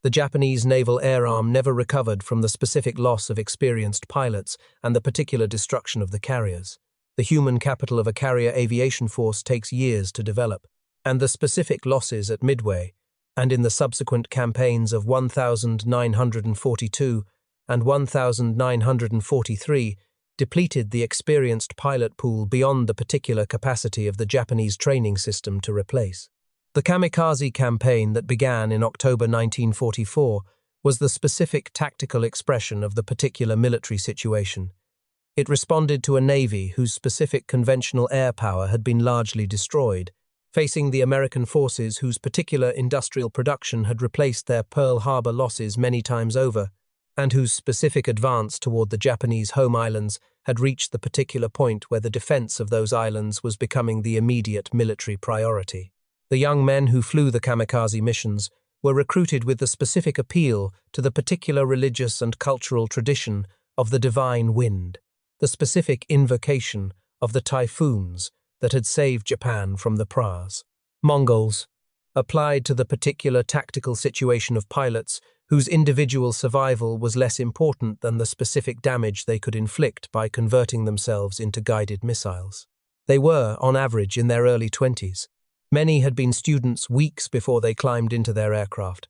The Japanese Naval Air Arm never recovered from the specific loss of experienced pilots and the particular destruction of the carriers. The human capital of a carrier aviation force takes years to develop, and the specific losses at Midway, and in the subsequent campaigns of 1942 and 1943, depleted the experienced pilot pool beyond the particular capacity of the Japanese training system to replace. The kamikaze campaign that began in October 1944 was the specific tactical expression of the particular military situation. It responded to a navy whose specific conventional air power had been largely destroyed, facing the American forces whose particular industrial production had replaced their Pearl Harbor losses many times over, and whose specific advance toward the Japanese home islands had reached the particular point where the defense of those islands was becoming the immediate military priority. The young men who flew the kamikaze missions were recruited with the specific appeal to the particular religious and cultural tradition of the divine wind, the specific invocation of the typhoons that had saved Japan from the Pras. Mongols, applied to the particular tactical situation of pilots whose individual survival was less important than the specific damage they could inflict by converting themselves into guided missiles. They were, on average, in their early 20s. Many had been students weeks before they climbed into their aircraft.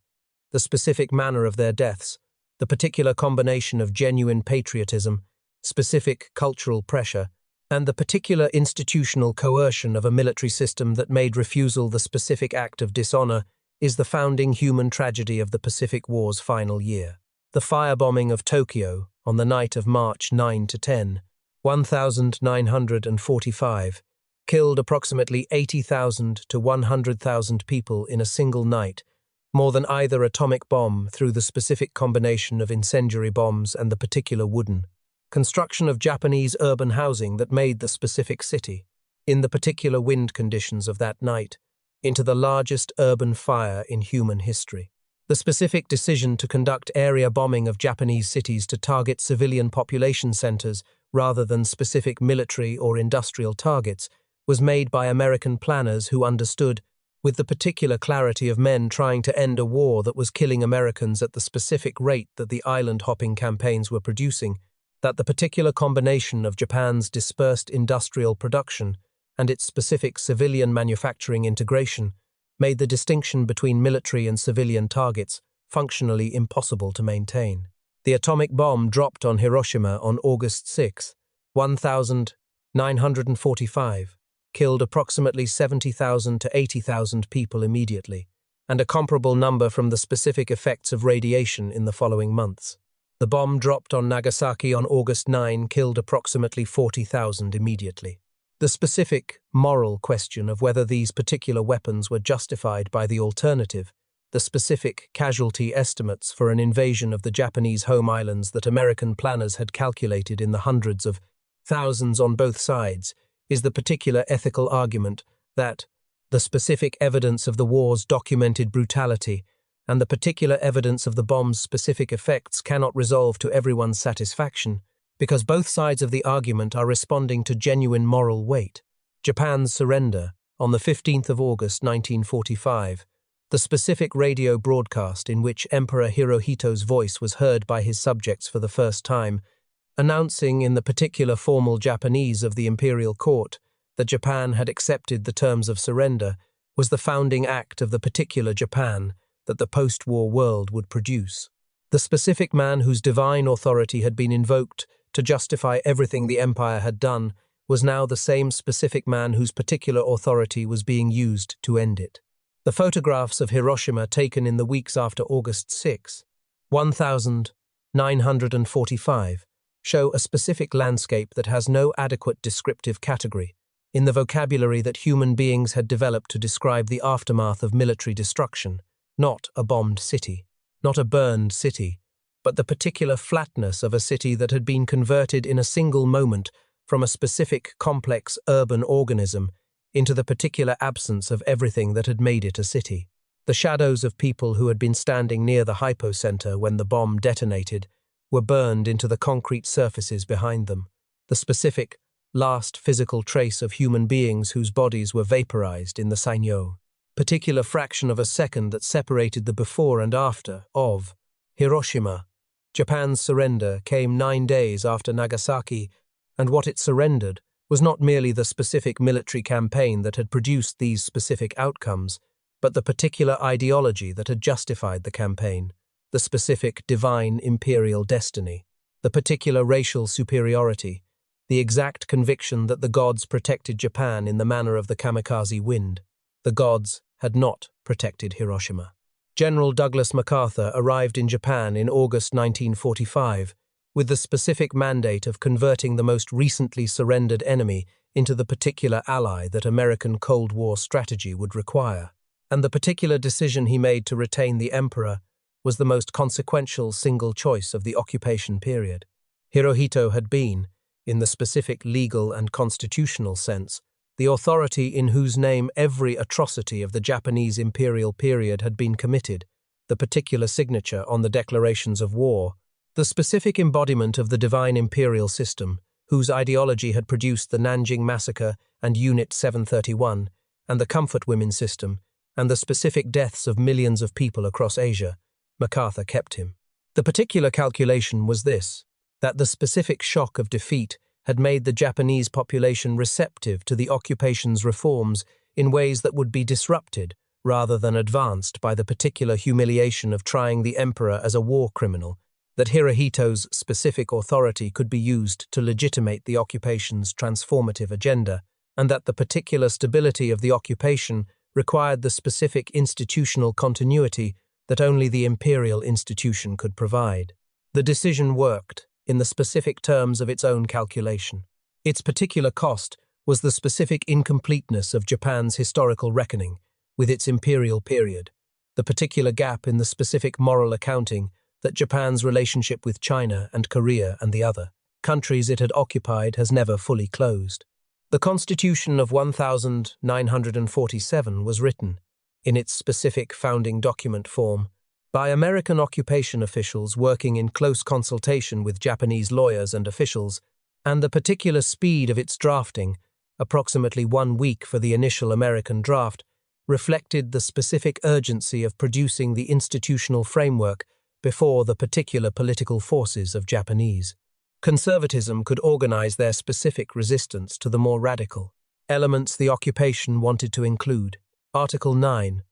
The specific manner of their deaths, the particular combination of genuine patriotism, specific cultural pressure, and the particular institutional coercion of a military system that made refusal the specific act of dishonor, is the founding human tragedy of the Pacific War's final year. The firebombing of Tokyo on the night of March 9–10, 1945, killed approximately 80,000 to 100,000 people in a single night, more than either atomic bomb through the specific combination of incendiary bombs and the particular wooden construction of Japanese urban housing that made the specific city, in the particular wind conditions of that night, into the largest urban fire in human history. The specific decision to conduct area bombing of Japanese cities to target civilian population centers rather than specific military or industrial targets was made by American planners who understood, with the particular clarity of men trying to end a war that was killing Americans at the specific rate that the island-hopping campaigns were producing, that the particular combination of Japan's dispersed industrial production and its specific civilian manufacturing integration made the distinction between military and civilian targets functionally impossible to maintain. The atomic bomb dropped on Hiroshima on August 6, 1945, killed approximately 70,000 to 80,000 people immediately, and a comparable number from the specific effects of radiation in the following months. The bomb dropped on Nagasaki on August 9 killed approximately 40,000 immediately. The specific, moral question of whether these particular weapons were justified by the alternative, the specific casualty estimates for an invasion of the Japanese home islands that American planners had calculated in the hundreds of thousands on both sides, is the particular ethical argument that the specific evidence of the war's documented brutality and the particular evidence of the bomb's specific effects cannot resolve to everyone's satisfaction, because both sides of the argument are responding to genuine moral weight. Japan's surrender, on the 15th of August 1945, the specific radio broadcast in which Emperor Hirohito's voice was heard by his subjects for the first time, announcing in the particular formal Japanese of the imperial court that Japan had accepted the terms of surrender, was the founding act of the particular Japan that the post-war world would produce. The specific man whose divine authority had been invoked to justify everything the empire had done was now the same specific man whose particular authority was being used to end it. The photographs of Hiroshima taken in the weeks after August 6, 1945, show a specific landscape that has no adequate descriptive category in the vocabulary that human beings had developed to describe the aftermath of military destruction, not a bombed city, not a burned city, but the particular flatness of a city that had been converted in a single moment from a specific complex urban organism into the particular absence of everything that had made it a city. The shadows of people who had been standing near the hypocenter when the bomb detonated were burned into the concrete surfaces behind them, the specific, last physical trace of human beings whose bodies were vaporized in the Sanyo. particular fraction of a second that separated the before and after of Hiroshima. Japan's surrender came 9 days after Nagasaki, and what it surrendered was not merely the specific military campaign that had produced these specific outcomes, but the particular ideology that had justified the campaign, the specific divine imperial destiny, the particular racial superiority, the exact conviction that the gods protected Japan in the manner of the kamikaze wind. The gods had not protected Hiroshima. General Douglas MacArthur arrived in Japan in August 1945 with the specific mandate of converting the most recently surrendered enemy into the particular ally that American Cold War strategy would require. And the particular decision he made to retain the emperor was the most consequential single choice of the occupation period. Hirohito had been, in the specific legal and constitutional sense, the authority in whose name every atrocity of the Japanese imperial period had been committed, the particular signature on the declarations of war, the specific embodiment of the divine imperial system, whose ideology had produced the Nanjing Massacre and Unit 731, and the comfort women system, and the specific deaths of millions of people across Asia. MacArthur kept him. The particular calculation was this: that the specific shock of defeat had made the Japanese population receptive to the occupation's reforms in ways that would be disrupted rather than advanced by the particular humiliation of trying the emperor as a war criminal, that Hirohito's specific authority could be used to legitimate the occupation's transformative agenda, and that the particular stability of the occupation required the specific institutional continuity that only the imperial institution could provide. The decision worked in the specific terms of its own calculation. Its particular cost was the specific incompleteness of Japan's historical reckoning with its imperial period, the particular gap in the specific moral accounting that Japan's relationship with China and Korea and the other countries it had occupied has never fully closed. The Constitution of 1947 was written, in its specific founding document form, by American occupation officials working in close consultation with Japanese lawyers and officials, and the particular speed of its drafting, approximately 1 week for the initial American draft, reflected the specific urgency of producing the institutional framework before the particular political forces of Japanese conservatism could organize their specific resistance to the more radical elements the occupation wanted to include. Article 9.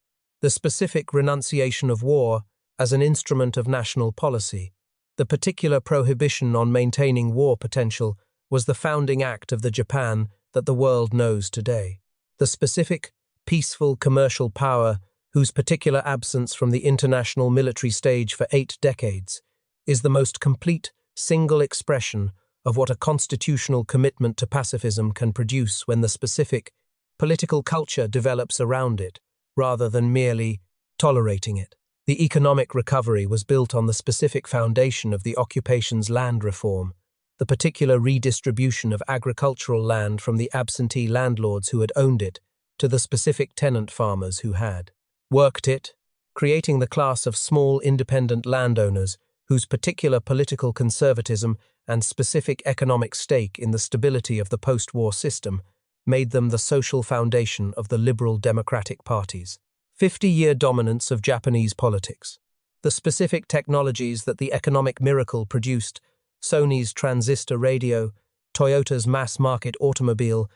The specific renunciation of war as an instrument of national policy. The particular prohibition on maintaining war potential was the founding act of the Japan that the world knows today. The specific, peaceful commercial power whose particular absence from the international military stage for 8 decades is the most complete single expression of what a constitutional commitment to pacifism can produce when the specific political culture develops around it, rather than merely tolerating it. The economic recovery was built on the specific foundation of the occupation's land reform, the particular redistribution of agricultural land from the absentee landlords who had owned it to the specific tenant farmers who had worked it, creating the class of small independent landowners whose particular political conservatism and specific economic stake in the stability of the post-war system made them the social foundation of the liberal democratic parties. 50-year dominance of Japanese politics. The specific technologies that the economic miracle produced, Sony's transistor radio, Toyota's mass-market automobile,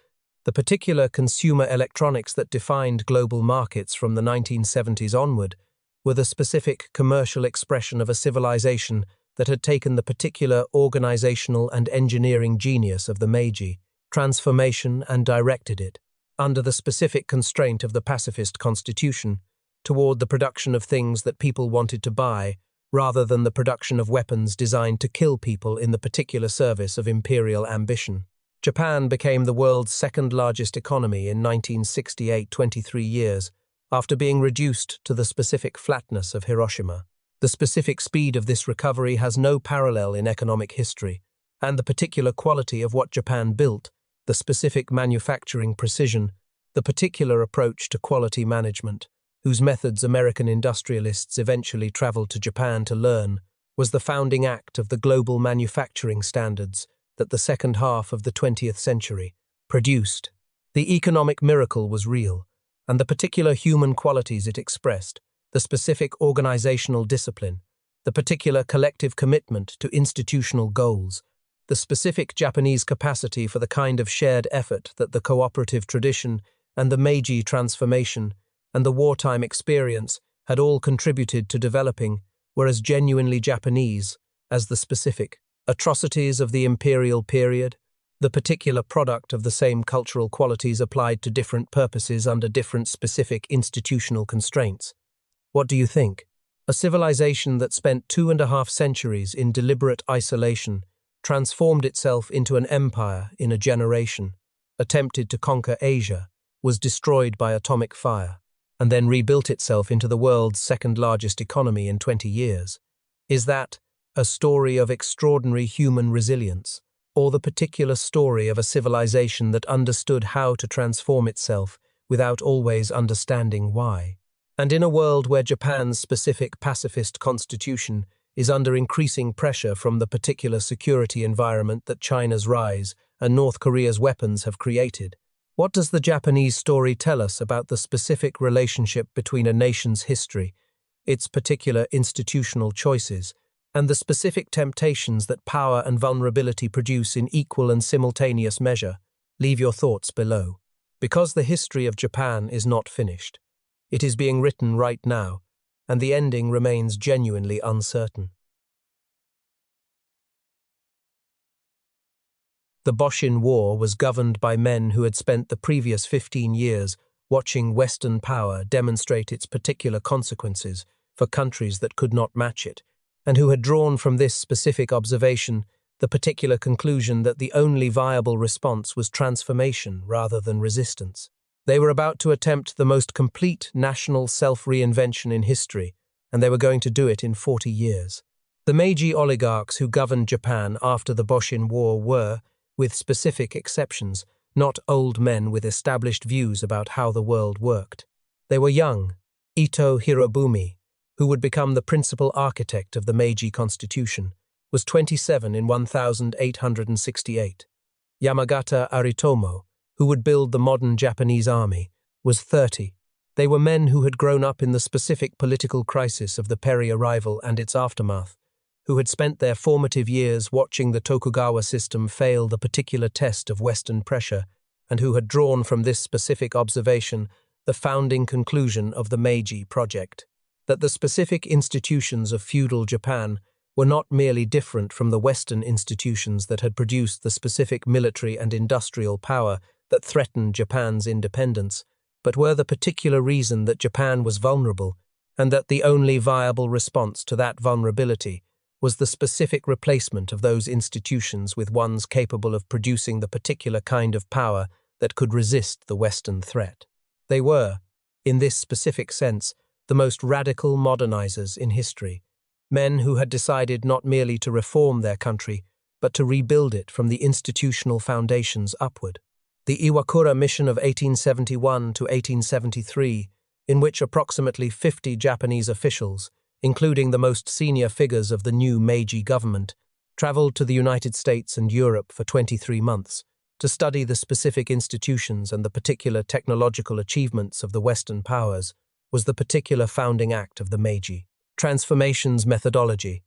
the particular consumer electronics that defined global markets from the 1970s onward, were the specific commercial expression of a civilization that had taken the particular organizational and engineering genius of the Meiji transformation and directed it, under the specific constraint of the pacifist constitution, toward the production of things that people wanted to buy, rather than the production of weapons designed to kill people in the particular service of imperial ambition. Japan became the world's second-largest economy in 1968, 23 years, after being reduced to the specific flatness of Hiroshima. The specific speed of this recovery has no parallel in economic history, and the particular quality of what Japan built, the specific manufacturing precision, the particular approach to quality management, whose methods American industrialists eventually traveled to Japan to learn, was the founding act of the global manufacturing standards that the second half of the 20th century produced. The economic miracle was real, and the particular human qualities it expressed, the specific organizational discipline, the particular collective commitment to institutional goals, the specific Japanese capacity for the kind of shared effort that the cooperative tradition and the Meiji transformation and the wartime experience had all contributed to developing, were as genuinely Japanese as the specific atrocities of the imperial period, the particular product of the same cultural qualities applied to different purposes under different specific institutional constraints. What do you think? A civilization that spent 2.5 centuries in deliberate isolation transformed itself into an empire in a generation, attempted to conquer Asia, was destroyed by atomic fire, and then rebuilt itself into the world's second-largest economy in 20 years. Is that a story of extraordinary human resilience, or the particular story of a civilization that understood how to transform itself without always understanding why? And in a world where Japan's specific pacifist constitution is under increasing pressure from the particular security environment that China's rise and North Korea's weapons have created, what does the Japanese story tell us about the specific relationship between a nation's history, its particular institutional choices, and the specific temptations that power and vulnerability produce in equal and simultaneous measure? Leave your thoughts below. Because the history of Japan is not finished. It is being written right now, and the ending remains genuinely uncertain. The Boshin War was governed by men who had spent the previous 15 years watching Western power demonstrate its particular consequences for countries that could not match it, and who had drawn from this specific observation the particular conclusion that the only viable response was transformation rather than resistance. They were about to attempt the most complete national self-reinvention in history, and they were going to do it in 40 years. The Meiji oligarchs who governed Japan after the Boshin War were, with specific exceptions, not old men with established views about how the world worked. They were young. Ito Hirobumi, who would become the principal architect of the Meiji Constitution, was 27 in 1868. Yamagata Aritomo, who would build the modern Japanese army, was 30. They were men who had grown up in the specific political crisis of the Perry arrival and its aftermath, who had spent their formative years watching the Tokugawa system fail the particular test of Western pressure, and who had drawn from this specific observation the founding conclusion of the Meiji project, that the specific institutions of feudal Japan were not merely different from the Western institutions that had produced the specific military and industrial power that threatened Japan's independence, but were the particular reason that Japan was vulnerable, and that the only viable response to that vulnerability was the specific replacement of those institutions with ones capable of producing the particular kind of power that could resist the Western threat. They were, in this specific sense, the most radical modernizers in history, men who had decided not merely to reform their country, but to rebuild it from the institutional foundations upward. The Iwakura mission of 1871 to 1873, in which approximately 50 Japanese officials, including the most senior figures of the new Meiji government, traveled to the United States and Europe for 23 months to study the specific institutions and the particular technological achievements of the Western powers, was the particular founding act of the Meiji transformation's methodology.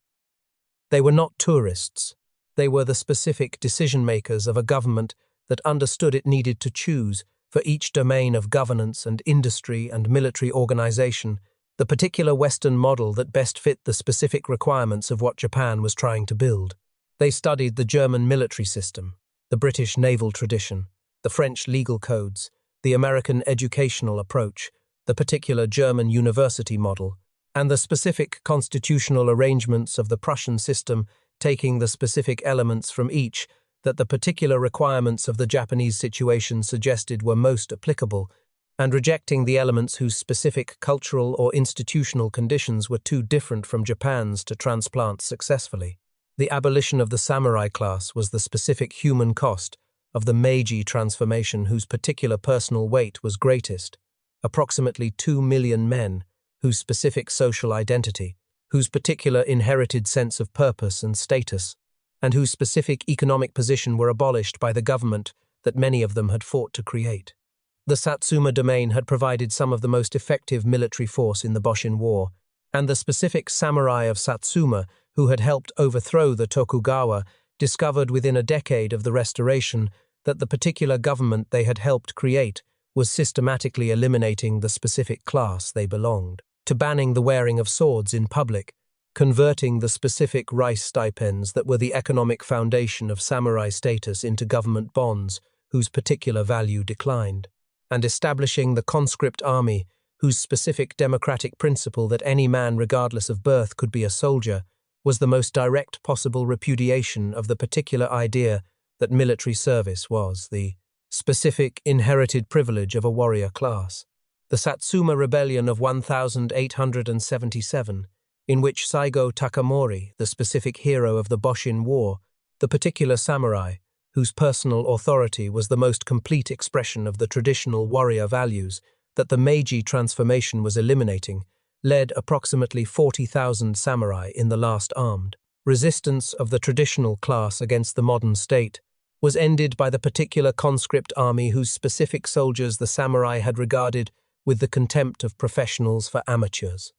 They were not tourists. They were the specific decision-makers of a government that understood it needed to choose, for each domain of governance and industry and military organization, the particular Western model that best fit the specific requirements of what Japan was trying to build. They studied the German military system, the British naval tradition, the French legal codes, the American educational approach, the particular German university model, and the specific constitutional arrangements of the Prussian system, taking the specific elements from each that the particular requirements of the Japanese situation suggested were most applicable, and rejecting the elements whose specific cultural or institutional conditions were too different from Japan's to transplant successfully. The abolition of the samurai class was the specific human cost of the Meiji transformation whose particular personal weight was greatest. Approximately 2 million men, whose specific social identity, whose particular inherited sense of purpose and status, and whose specific economic position were abolished by the government that many of them had fought to create. The Satsuma domain had provided some of the most effective military force in the Boshin War, and the specific samurai of Satsuma, who had helped overthrow the Tokugawa, discovered within a decade of the restoration that the particular government they had helped create was systematically eliminating the specific class they belonged, to banning the wearing of swords in public, converting the specific rice stipends that were the economic foundation of samurai status into government bonds whose particular value declined, and establishing the conscript army whose specific democratic principle that any man regardless of birth could be a soldier was the most direct possible repudiation of the particular idea that military service was the specific inherited privilege of a warrior class. The Satsuma Rebellion of 1877, in which Saigo Takamori, the specific hero of the Boshin War, the particular samurai, whose personal authority was the most complete expression of the traditional warrior values that the Meiji transformation was eliminating, led approximately 40,000 samurai in the last armed resistance of the traditional class against the modern state, was ended by the particular conscript army whose specific soldiers the samurai had regarded with the contempt of professionals for amateurs.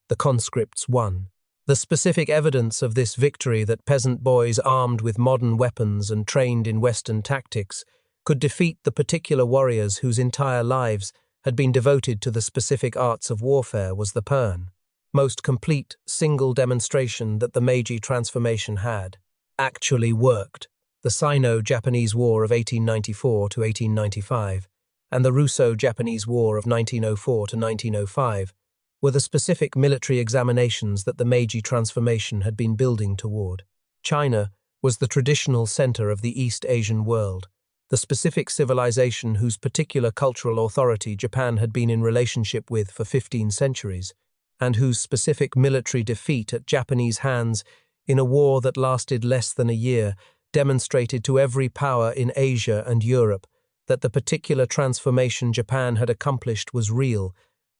The conscripts won. The specific evidence of this victory that peasant boys armed with modern weapons and trained in Western tactics could defeat the particular warriors whose entire lives had been devoted to the specific arts of warfare was the most complete single demonstration that the Meiji transformation had actually worked. The Sino-Japanese War of 1894 to 1895 and the Russo-Japanese War of 1904 to 1905 were the specific military examinations that the Meiji transformation had been building toward. China was the traditional center of the East Asian world, the specific civilization whose particular cultural authority Japan had been in relationship with for 15 centuries, and whose specific military defeat at Japanese hands in a war that lasted less than a year demonstrated to every power in Asia and Europe that the particular transformation Japan had accomplished was real,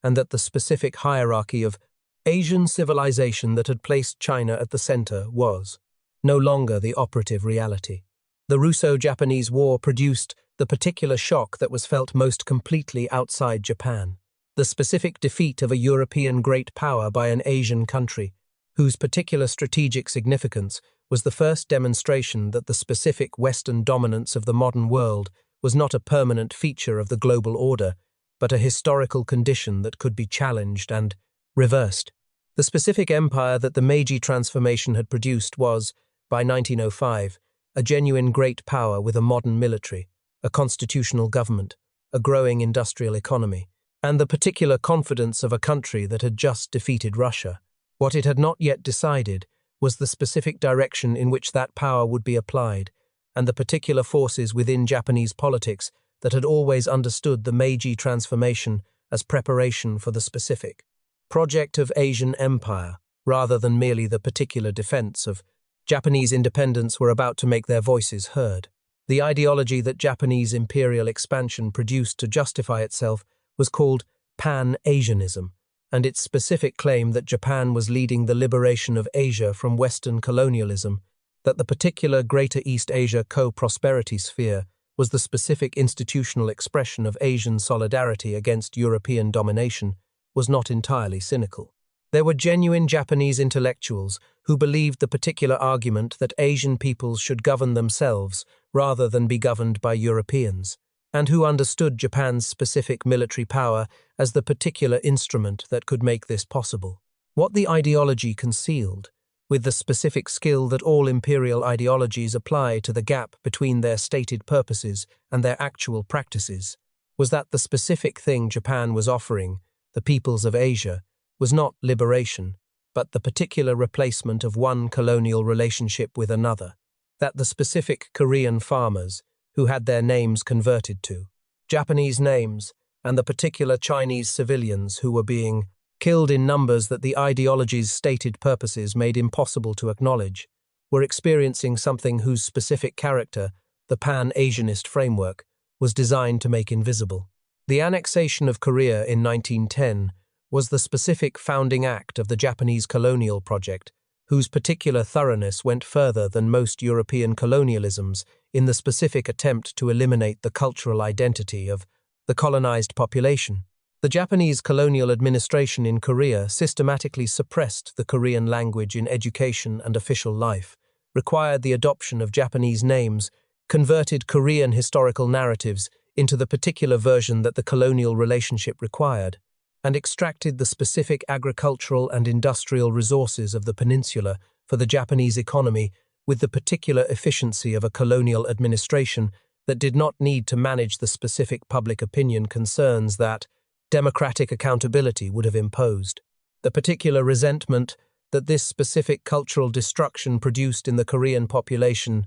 and that the specific hierarchy of Asian civilization that had placed China at the center was no longer the operative reality. The Russo-Japanese War produced the particular shock that was felt most completely outside Japan, the specific defeat of a European great power by an Asian country, whose particular strategic significance was the first demonstration that the specific Western dominance of the modern world was not a permanent feature of the global order, but a historical condition that could be challenged and reversed. The specific empire that the Meiji transformation had produced was, by 1905, a genuine great power with a modern military, a constitutional government, a growing industrial economy, and the particular confidence of a country that had just defeated Russia. What it had not yet decided was the specific direction in which that power would be applied, and the particular forces within Japanese politics that had always understood the Meiji transformation as preparation for the specific project of Asian empire, rather than merely the particular defense of Japanese independence were about to make their voices heard. The ideology that Japanese imperial expansion produced to justify itself was called Pan-Asianism, and its specific claim that Japan was leading the liberation of Asia from Western colonialism, that the particular Greater East Asia co-prosperity sphere was the specific institutional expression of Asian solidarity against European domination, was not entirely cynical. There were genuine Japanese intellectuals who believed the particular argument that Asian peoples should govern themselves rather than be governed by Europeans, and who understood Japan's specific military power as the particular instrument that could make this possible. What the ideology concealed, with the specific skill that all imperial ideologies apply to the gap between their stated purposes and their actual practices, was that the specific thing Japan was offering, the peoples of Asia, was not liberation, but the particular replacement of one colonial relationship with another, that the specific Korean farmers, who had their names converted to Japanese names, and the particular Chinese civilians who were being killed in numbers that the ideology's stated purposes made impossible to acknowledge, were experiencing something whose specific character, the Pan-Asianist framework, was designed to make invisible. The annexation of Korea in 1910 was the specific founding act of the Japanese colonial project, whose particular thoroughness went further than most European colonialisms in the specific attempt to eliminate the cultural identity of The colonized population. The Japanese colonial administration in Korea systematically suppressed the Korean language in education and official life, required the adoption of Japanese names, converted Korean historical narratives into the particular version that the colonial relationship required, and extracted the specific agricultural and industrial resources of the peninsula for the Japanese economy with the particular efficiency of a colonial administration that did not need to manage the specific public opinion concerns that democratic accountability would have imposed. The particular resentment that this specific cultural destruction produced in the Korean population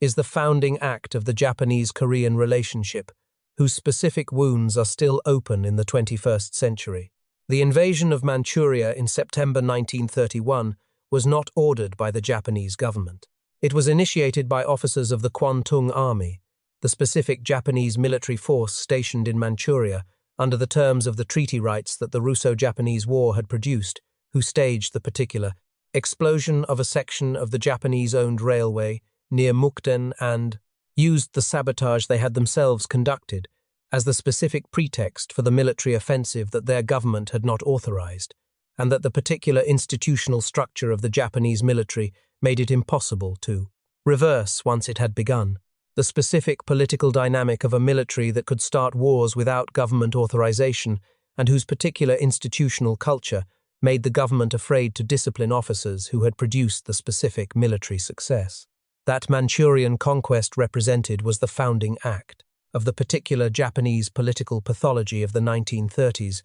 is the founding act of the Japanese-Korean relationship, whose specific wounds are still open in the 21st century. The invasion of Manchuria in September 1931 was not ordered by the Japanese government. It was initiated by officers of the Kwantung Army, the specific Japanese military force stationed in Manchuria under the terms of the treaty rights that the Russo-Japanese War had produced, who staged the particular explosion of a section of the Japanese-owned railway near Mukden and used the sabotage they had themselves conducted as the specific pretext for the military offensive that their government had not authorized, and that the particular institutional structure of the Japanese military made it impossible to reverse once it had begun. The specific political dynamic of a military that could start wars without government authorization and whose particular institutional culture made the government afraid to discipline officers who had produced the specific military success. That Manchurian conquest represented was the founding act of the particular Japanese political pathology of the 1930s,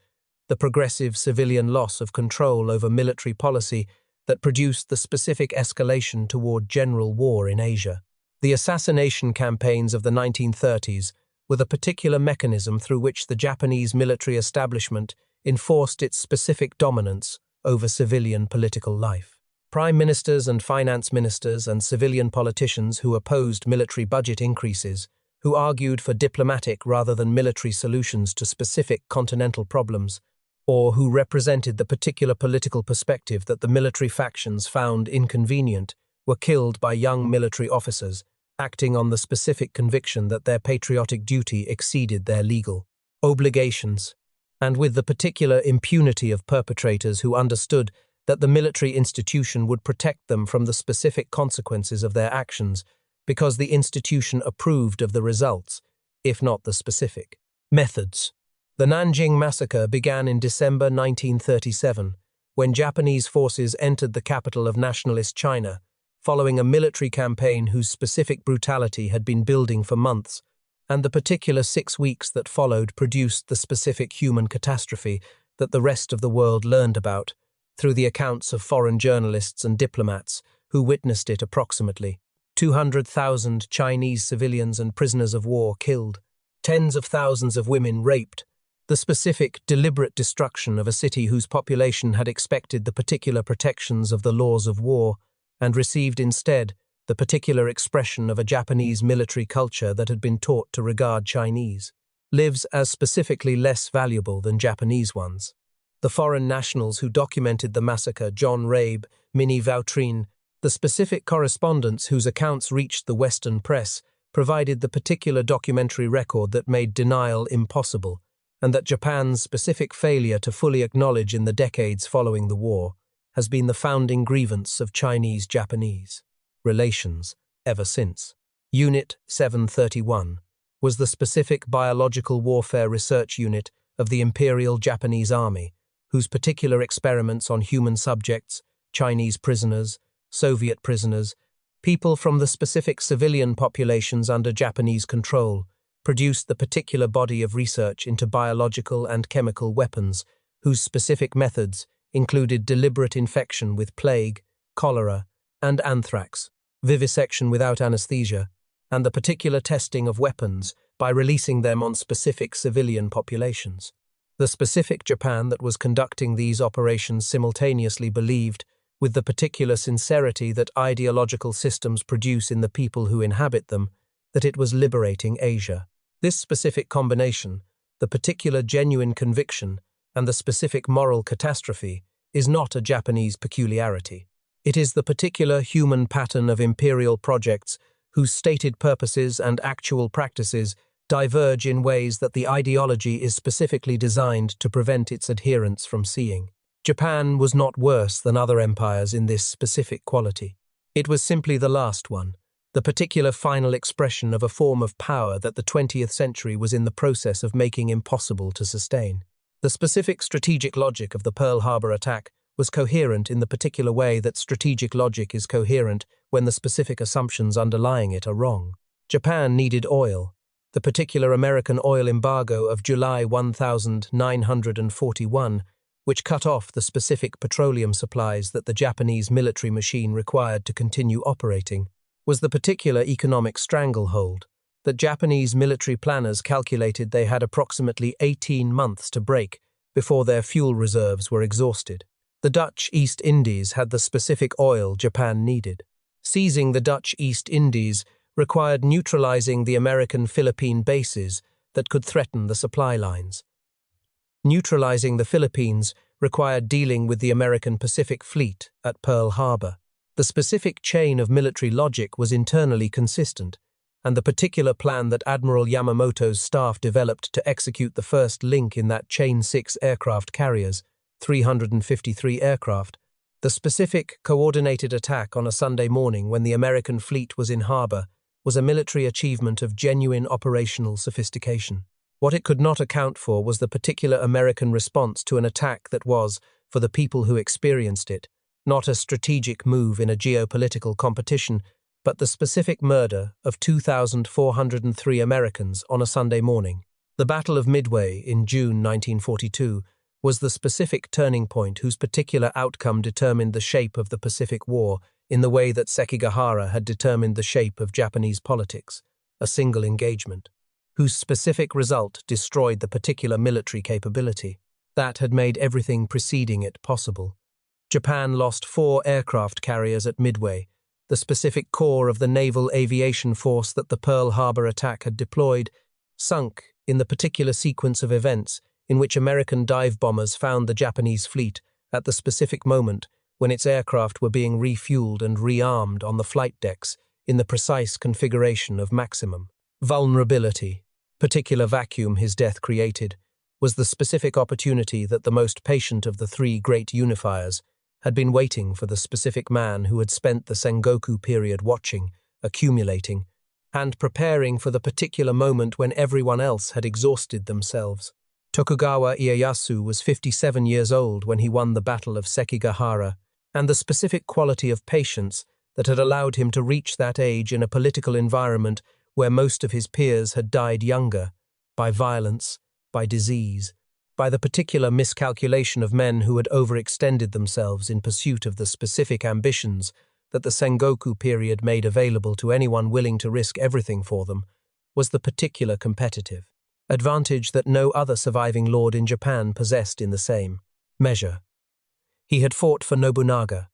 the progressive civilian loss of control over military policy that produced the specific escalation toward general war in Asia. The assassination campaigns of the 1930s were the particular mechanism through which the Japanese military establishment enforced its specific dominance over civilian political life. Prime ministers and finance ministers and civilian politicians who opposed military budget increases, who argued for diplomatic rather than military solutions to specific continental problems, or who represented the particular political perspective that the military factions found inconvenient, were killed by young military officers, acting on the specific conviction that their patriotic duty exceeded their legal obligations, and with the particular impunity of perpetrators who understood that the military institution would protect them from the specific consequences of their actions because the institution approved of the results, if not the specific methods. The Nanjing Massacre began in December 1937, when Japanese forces entered the capital of nationalist China, following a military campaign whose specific brutality had been building for months, and the particular 6 weeks that followed produced the specific human catastrophe that the rest of the world learned about, through the accounts of foreign journalists and diplomats who witnessed it. Approximately 200,000 Chinese civilians and prisoners of war killed, tens of thousands of women raped, the specific, deliberate destruction of a city whose population had expected the particular protections of the laws of war, and received instead the particular expression of a Japanese military culture that had been taught to regard Chinese lives as specifically less valuable than Japanese ones. The foreign nationals who documented the massacre, John Rabe, Minnie Vautrin, the specific correspondents whose accounts reached the Western press, provided the particular documentary record that made denial impossible, and that Japan's specific failure to fully acknowledge in the decades following the war has been the founding grievance of Chinese-Japanese relations ever since. Unit 731 was the specific biological warfare research unit of the Imperial Japanese Army, whose particular experiments on human subjects, Chinese prisoners, Soviet prisoners, people from the specific civilian populations under Japanese control, produced the particular body of research into biological and chemical weapons, whose specific methods included deliberate infection with plague, cholera, and anthrax, vivisection without anesthesia, and the particular testing of weapons by releasing them on specific civilian populations. The specific Japan that was conducting these operations simultaneously believed, with the particular sincerity that ideological systems produce in the people who inhabit them, that it was liberating Asia. This specific combination, the particular genuine conviction, and the specific moral catastrophe, is not a Japanese peculiarity. It is the particular human pattern of imperial projects whose stated purposes and actual practices diverge in ways that the ideology is specifically designed to prevent its adherents from seeing. Japan was not worse than other empires in this specific quality. It was simply the last one, the particular final expression of a form of power that the 20th century was in the process of making impossible to sustain. The specific strategic logic of the Pearl Harbor attack was coherent in the particular way that strategic logic is coherent when the specific assumptions underlying it are wrong. Japan needed oil. The particular American oil embargo of July 1941, which cut off the specific petroleum supplies that the Japanese military machine required to continue operating, was the particular economic stranglehold that Japanese military planners calculated they had approximately 18 months to break before their fuel reserves were exhausted. The Dutch East Indies had the specific oil Japan needed. Seizing the Dutch East Indies required neutralizing the American Philippine bases that could threaten the supply lines. Neutralizing the Philippines required dealing with the American Pacific Fleet at Pearl Harbor. The specific chain of military logic was internally consistent, and the particular plan that Admiral Yamamoto's staff developed to execute the first link in that chain 6 aircraft carriers, 353 aircraft, the specific coordinated attack on a Sunday morning when the American fleet was in harbor, was a military achievement of genuine operational sophistication. What it could not account for was the particular American response to an attack that was, for the people who experienced it, not a strategic move in a geopolitical competition, but the specific murder of 2,403 Americans on a Sunday morning. The Battle of Midway in June 1942 was the specific turning point whose particular outcome determined the shape of the Pacific War in the way that Sekigahara had determined the shape of Japanese politics, a single engagement, whose specific result destroyed the particular military capability that had made everything preceding it possible. Japan lost 4 aircraft carriers at Midway, the specific core of the naval aviation force that the Pearl Harbor attack had deployed, sunk in the particular sequence of events in which American dive bombers found the Japanese fleet at the specific moment when its aircraft were being refueled and rearmed on the flight decks in the precise configuration of maximum vulnerability. Particular vacuum his death created was the specific opportunity that the most patient of the 3 great unifiers had been waiting for the specific man who had spent the Sengoku period watching, accumulating, and preparing for the particular moment when everyone else had exhausted themselves. Tokugawa Ieyasu was 57 years old when he won the Battle of Sekigahara, and the specific quality of patience that had allowed him to reach that age in a political environment where most of his peers had died younger, by violence, by disease, by the particular miscalculation of men who had overextended themselves in pursuit of the specific ambitions that the Sengoku period made available to anyone willing to risk everything for them, was the particular competitive advantage that no other surviving lord in Japan possessed in the same measure. He had fought for Nobunaga.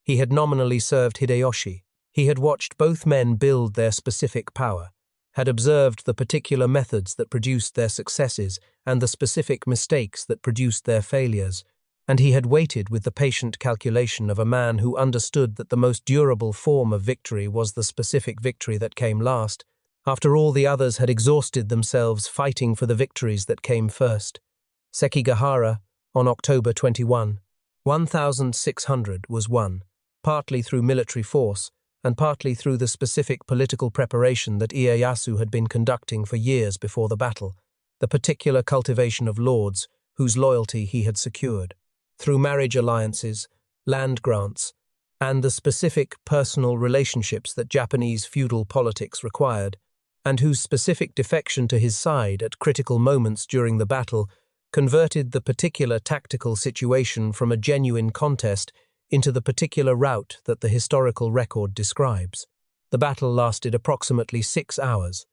He had nominally served Hideyoshi. He had watched both men build their specific power, had observed the particular methods that produced their successes and the specific mistakes that produced their failures, and he had waited with the patient calculation of a man who understood that the most durable form of victory was the specific victory that came last, after all the others had exhausted themselves fighting for the victories that came first. Sekigahara, on October 21, 1600 was won, partly through military force and partly through the specific political preparation that Ieyasu had been conducting for years before the battle, the particular cultivation of lords whose loyalty he had secured, through marriage alliances, land grants, and the specific personal relationships that Japanese feudal politics required, and whose specific defection to his side at critical moments during the battle converted the particular tactical situation from a genuine contest into the particular rout that the historical record describes. The battle lasted approximately 6 hours.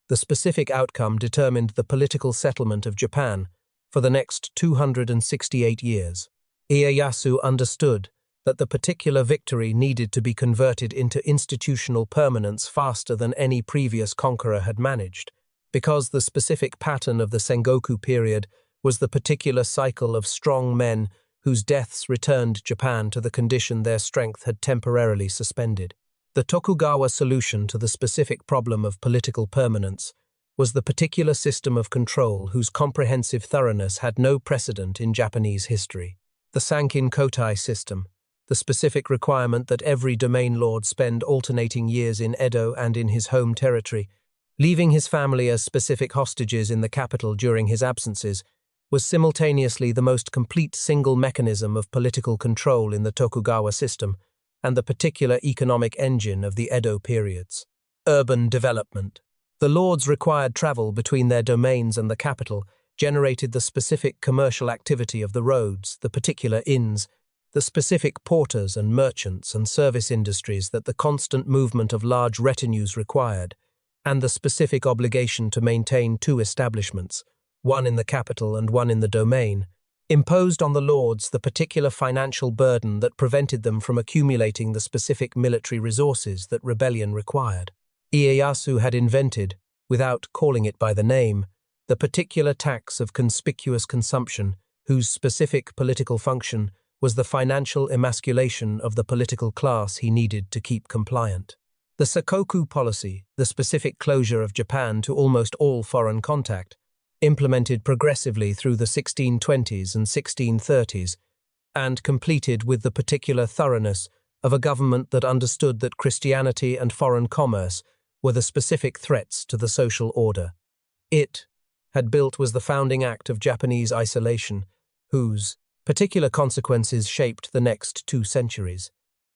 The specific outcome determined the political settlement of Japan for the next 268 years. Ieyasu understood that the particular victory needed to be converted into institutional permanence faster than any previous conqueror had managed, because the specific pattern of the Sengoku period was the particular cycle of strong men whose deaths returned Japan to the condition their strength had temporarily suspended. The Tokugawa solution to the specific problem of political permanence was the particular system of control whose comprehensive thoroughness had no precedent in Japanese history. The Sankin Kotai system, the specific requirement that every domain lord spend alternating years in Edo and in his home territory, leaving his family as specific hostages in the capital during his absences, was simultaneously the most complete single mechanism of political control in the Tokugawa system and the particular economic engine of the Edo periods. Urban development. The lords required travel between their domains and the capital generated the specific commercial activity of the roads, the particular inns, the specific porters and merchants and service industries that the constant movement of large retinues required, and the specific obligation to maintain two establishments, one in the capital and one in the domain, imposed on the lords the particular financial burden that prevented them from accumulating the specific military resources that rebellion required. Ieyasu had invented, without calling it by the name, the particular tax of conspicuous consumption, whose specific political function was the financial emasculation of the political class he needed to keep compliant. The Sakoku policy, the specific closure of Japan to almost all foreign contact, implemented progressively through the 1620s and 1630s, and completed with the particular thoroughness of a government that understood that Christianity and foreign commerce were the specific threats to the social order. It had built was the founding act of Japanese isolation, whose particular consequences shaped the next 2 centuries.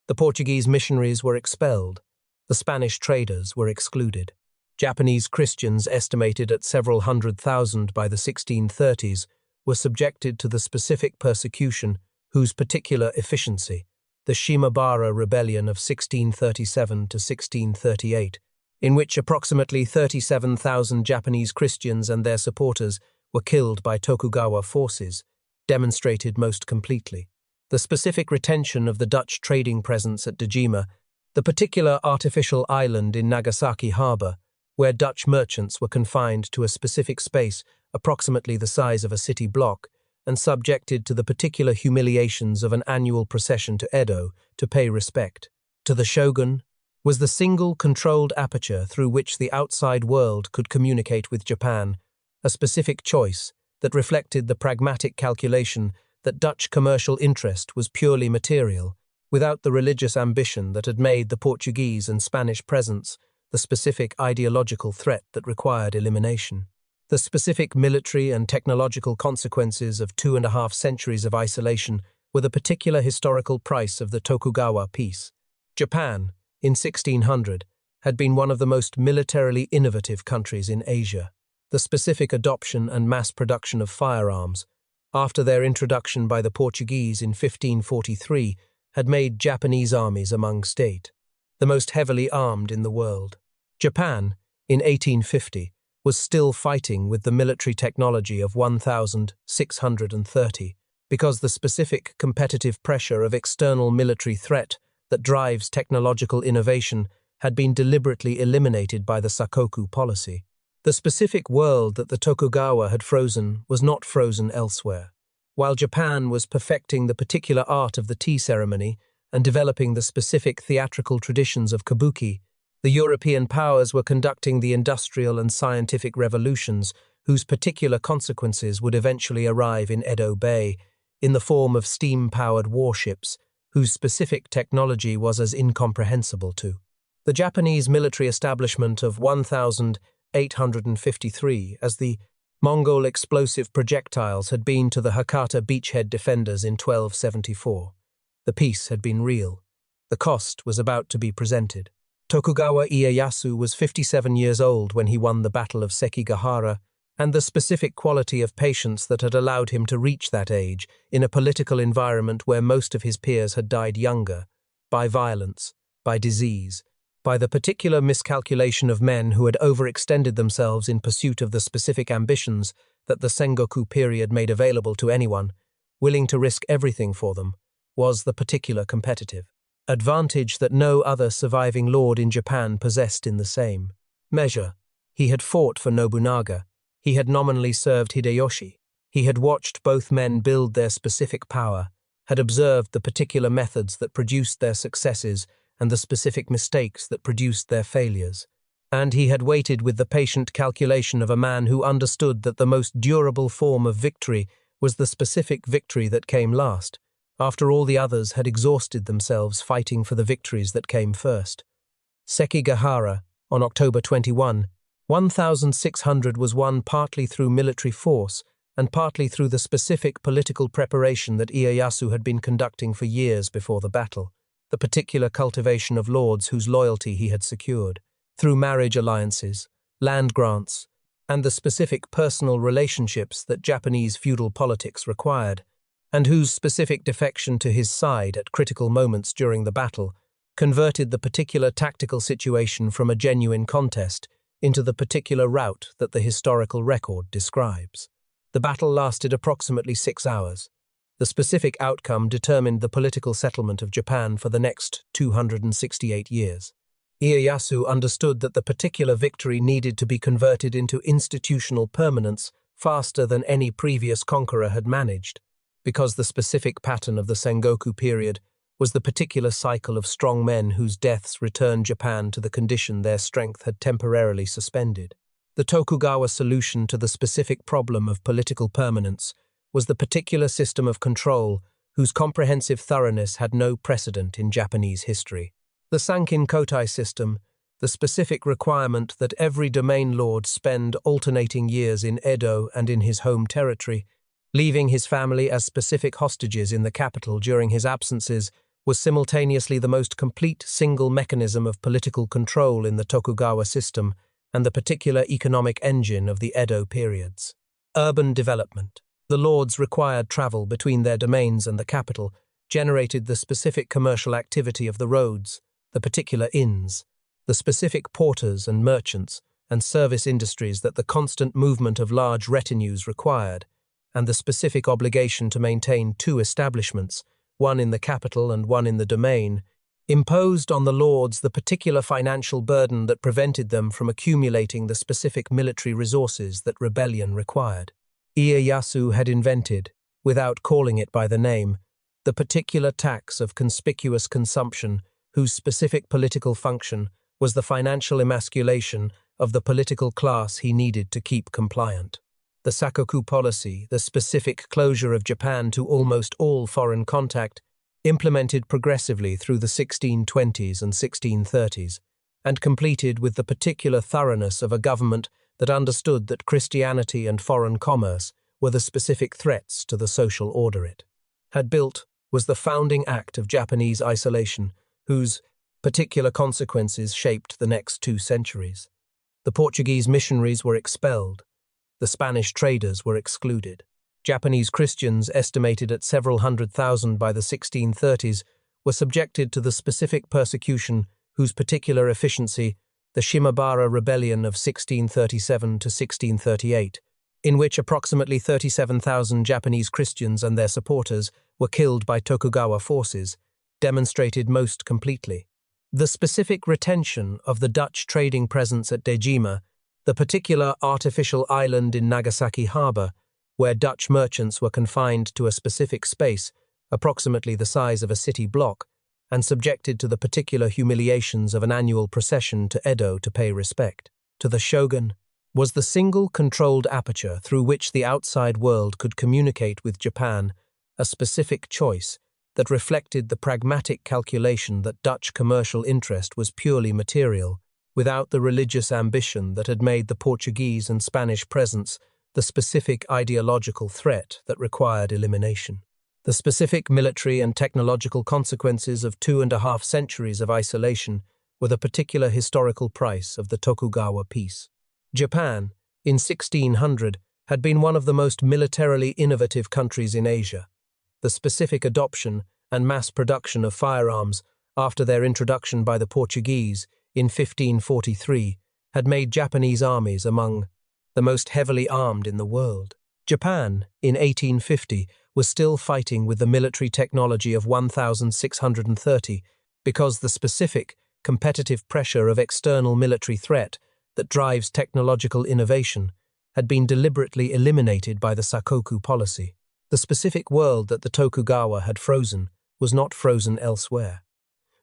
The Portuguese missionaries were expelled. The Spanish traders were excluded. Japanese Christians, estimated at several 100,000 by the 1630s, were subjected to the specific persecution whose particular efficiency, the Shimabara Rebellion of 1637 to 1638, in which approximately 37,000 Japanese Christians and their supporters were killed by Tokugawa forces, demonstrated most completely. The specific retention of the Dutch trading presence at Dejima, the particular artificial island in Nagasaki harbor, where Dutch merchants were confined to a specific space approximately the size of a city block and subjected to the particular humiliations of an annual procession to Edo to pay respect to the shogun, was the single controlled aperture through which the outside world could communicate with Japan, a specific choice that reflected the pragmatic calculation that Dutch commercial interest was purely material, without the religious ambition that had made the Portuguese and Spanish presence the specific ideological threat that required elimination. The specific military and technological consequences of 2.5 centuries of isolation were the particular historical price of the Tokugawa peace. Japan, in 1600, had been one of the most militarily innovative countries in Asia. The specific adoption and mass production of firearms, after their introduction by the Portuguese in 1543, had made Japanese armies among state the most heavily armed in the world. Japan, in 1850, was still fighting with the military technology of 1630, because the specific competitive pressure of external military threat that drives technological innovation had been deliberately eliminated by the Sakoku policy. The specific world that the Tokugawa had frozen was not frozen elsewhere. While Japan was perfecting the particular art of the tea ceremony and developing the specific theatrical traditions of kabuki, the European powers were conducting the industrial and scientific revolutions whose particular consequences would eventually arrive in Edo Bay in the form of steam-powered warships whose specific technology was as incomprehensible to the Japanese military establishment of 1853 as the Mongol explosive projectiles had been to the Hakata beachhead defenders in 1274. The peace had been real. The cost was about to be presented. Tokugawa Ieyasu was 57 years old when he won the Battle of Sekigahara, and the specific quality of patience that had allowed him to reach that age in a political environment where most of his peers had died younger, by violence, by disease, by the particular miscalculation of men who had overextended themselves in pursuit of the specific ambitions that the Sengoku period made available to anyone, willing to risk everything for them, was the particular competitive advantage that no other surviving lord in Japan possessed in the same measure. He had fought for Nobunaga. He had nominally served Hideyoshi. He had watched both men build their specific power, had observed the particular methods that produced their successes and the specific mistakes that produced their failures. and he had waited with the patient calculation of a man who understood that the most durable form of victory was the specific victory that came last, after all the others had exhausted themselves fighting for the victories that came first. Sekigahara, on October 21, 1600 was won partly through military force and partly through the specific political preparation that Ieyasu had been conducting for years before the battle, the particular cultivation of lords whose loyalty he had secured, through marriage alliances, land grants, and the specific personal relationships that Japanese feudal politics required, and whose specific defection to his side at critical moments during the battle converted the particular tactical situation from a genuine contest into the particular rout that the historical record describes. The battle lasted approximately 6 hours. The specific outcome determined the political settlement of Japan for the next 268 years. Ieyasu understood that the particular victory needed to be converted into institutional permanence faster than any previous conqueror had managed, because the specific pattern of the Sengoku period was the particular cycle of strong men whose deaths returned Japan to the condition their strength had temporarily suspended. The Tokugawa solution to the specific problem of political permanence was the particular system of control whose comprehensive thoroughness had no precedent in Japanese history. The Sankin Kotai system, the specific requirement that every domain lord spend alternating years in Edo and in his home territory, leaving his family as specific hostages in the capital during his absences, was simultaneously the most complete single mechanism of political control in the Tokugawa system and the particular economic engine of the Edo periods. Urban development. The lords required travel between their domains and the capital, generated the specific commercial activity of the roads, the particular inns, the specific porters and merchants and service industries that the constant movement of large retinues required, and the specific obligation to maintain 2 establishments, one in the capital and one in the domain, imposed on the lords the particular financial burden that prevented them from accumulating the specific military resources that rebellion required. Ieyasu had invented, without calling it by the name, the particular tax of conspicuous consumption whose specific political function was the financial emasculation of the political class he needed to keep compliant. The Sakoku policy, the specific closure of Japan to almost all foreign contact, implemented progressively through the 1620s and 1630s, and completed with the particular thoroughness of a government that understood that Christianity and foreign commerce were the specific threats to the social order it had built, was the founding act of Japanese isolation, whose particular consequences shaped the next 2 centuries. The Portuguese missionaries were expelled. The Spanish traders were excluded. Japanese Christians, estimated at several 100,000 by the 1630s, were subjected to the specific persecution whose particular efficiency, the Shimabara Rebellion of 1637 to 1638, in which approximately 37,000 Japanese Christians and their supporters were killed by Tokugawa forces, demonstrated most completely. The specific retention of the Dutch trading presence at Dejima, the particular artificial island in Nagasaki harbor, where Dutch merchants were confined to a specific space, approximately the size of a city block, and subjected to the particular humiliations of an annual procession to Edo to pay respect to the shogun, was the single controlled aperture through which the outside world could communicate with Japan, a specific choice that reflected the pragmatic calculation that Dutch commercial interest was purely material, without the religious ambition that had made the Portuguese and Spanish presence the specific ideological threat that required elimination. The specific military and technological consequences of 2.5 centuries of isolation were the particular historical price of the Tokugawa peace. Japan, in 1600, had been one of the most militarily innovative countries in Asia. The specific adoption and mass production of firearms after their introduction by the Portuguese in 1543 had made Japanese armies among the most heavily armed in the world. Japan, in 1850, was still fighting with the military technology of 1630 because the specific, competitive pressure of external military threat that drives technological innovation had been deliberately eliminated by the Sakoku policy. The specific world that the Tokugawa had frozen was not frozen elsewhere.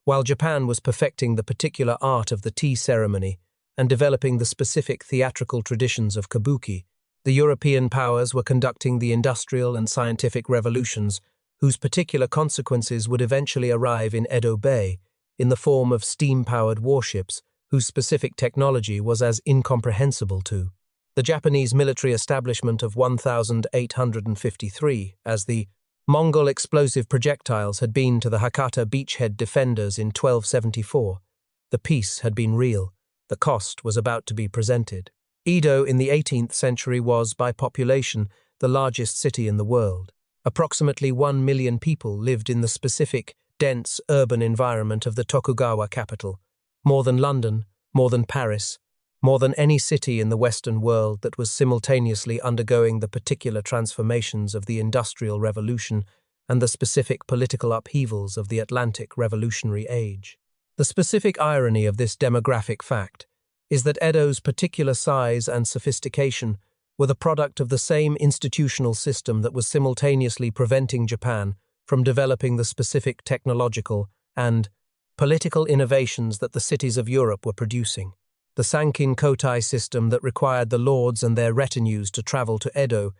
While Japan was perfecting the particular art of the tea ceremony, and developing the specific theatrical traditions of kabuki, the European powers were conducting the industrial and scientific revolutions, whose particular consequences would eventually arrive in Edo Bay, in the form of steam-powered warships, whose specific technology was as incomprehensible to the Japanese military establishment of 1853 as the Mongol explosive projectiles had been to the Hakata beachhead defenders in 1274. The peace had been real. The cost was about to be presented. Edo in the 18th century was, by population, the largest city in the world. Approximately 1 million people lived in the specific, dense, urban environment of the Tokugawa capital, more than London, more than Paris, more than any city in the Western world that was simultaneously undergoing the particular transformations of the Industrial Revolution and the specific political upheavals of the Atlantic Revolutionary Age. The specific irony of this demographic fact is that Edo's particular size and sophistication were the product of the same institutional system that was simultaneously preventing Japan from developing the specific technological and political innovations that the cities of Europe were producing. The Sankin Kotai system that required the lords and their retinues to travel to Edo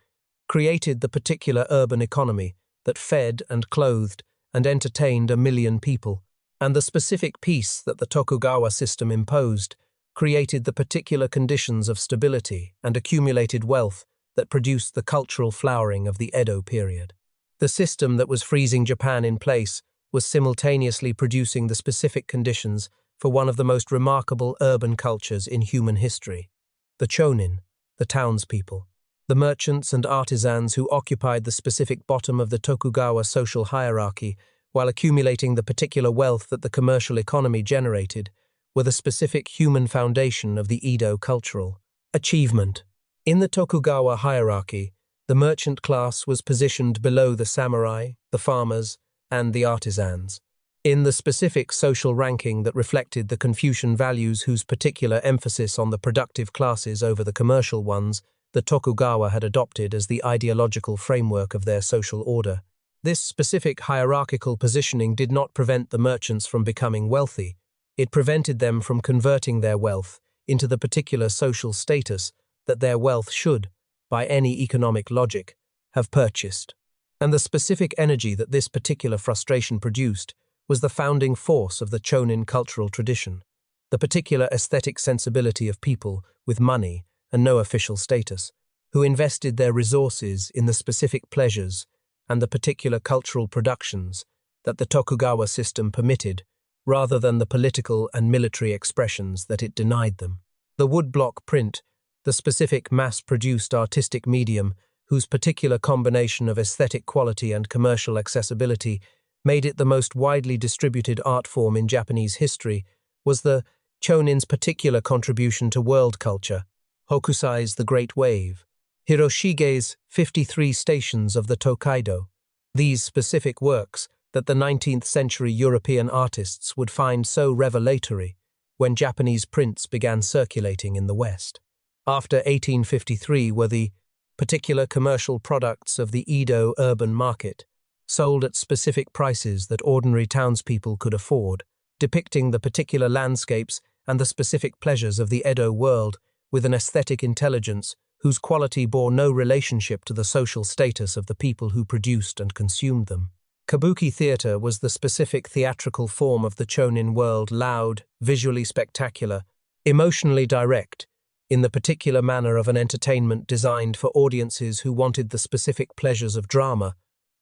created the particular urban economy that fed and clothed and entertained 1 million people, and the specific peace that the Tokugawa system imposed created the particular conditions of stability and accumulated wealth that produced the cultural flowering of the Edo period. The system that was freezing Japan in place was simultaneously producing the specific conditions for one of the most remarkable urban cultures in human history. The chonin, the townspeople, the merchants and artisans who occupied the specific bottom of the Tokugawa social hierarchy while accumulating the particular wealth that the commercial economy generated, were the specific human foundation of the Edo cultural achievement. In the Tokugawa hierarchy, the merchant class was positioned below the samurai, the farmers, and the artisans. In the specific social ranking that reflected the Confucian values whose particular emphasis on the productive classes over the commercial ones, the Tokugawa had adopted as the ideological framework of their social order. This specific hierarchical positioning did not prevent the merchants from becoming wealthy. It prevented them from converting their wealth into the particular social status that their wealth should, by any economic logic, have purchased. And the specific energy that this particular frustration produced was the founding force of the Chonin cultural tradition, the particular aesthetic sensibility of people with money and no official status, who invested their resources in the specific pleasures and the particular cultural productions that the Tokugawa system permitted, rather than the political and military expressions that it denied them. The woodblock print, the specific mass-produced artistic medium whose particular combination of aesthetic quality and commercial accessibility made it the most widely distributed art form in Japanese history, was the Chonin's particular contribution to world culture, Hokusai's The Great Wave, Hiroshige's 53 Stations of the Tokaido. These specific works that the 19th century European artists would find so revelatory when Japanese prints began circulating in the West. After 1853 were the particular commercial products of the Edo urban market, sold at specific prices that ordinary townspeople could afford, depicting the particular landscapes and the specific pleasures of the Edo world with an aesthetic intelligence whose quality bore no relationship to the social status of the people who produced and consumed them. Kabuki theater was the specific theatrical form of the Chonin world, loud, visually spectacular, emotionally direct, in the particular manner of an entertainment designed for audiences who wanted the specific pleasures of drama,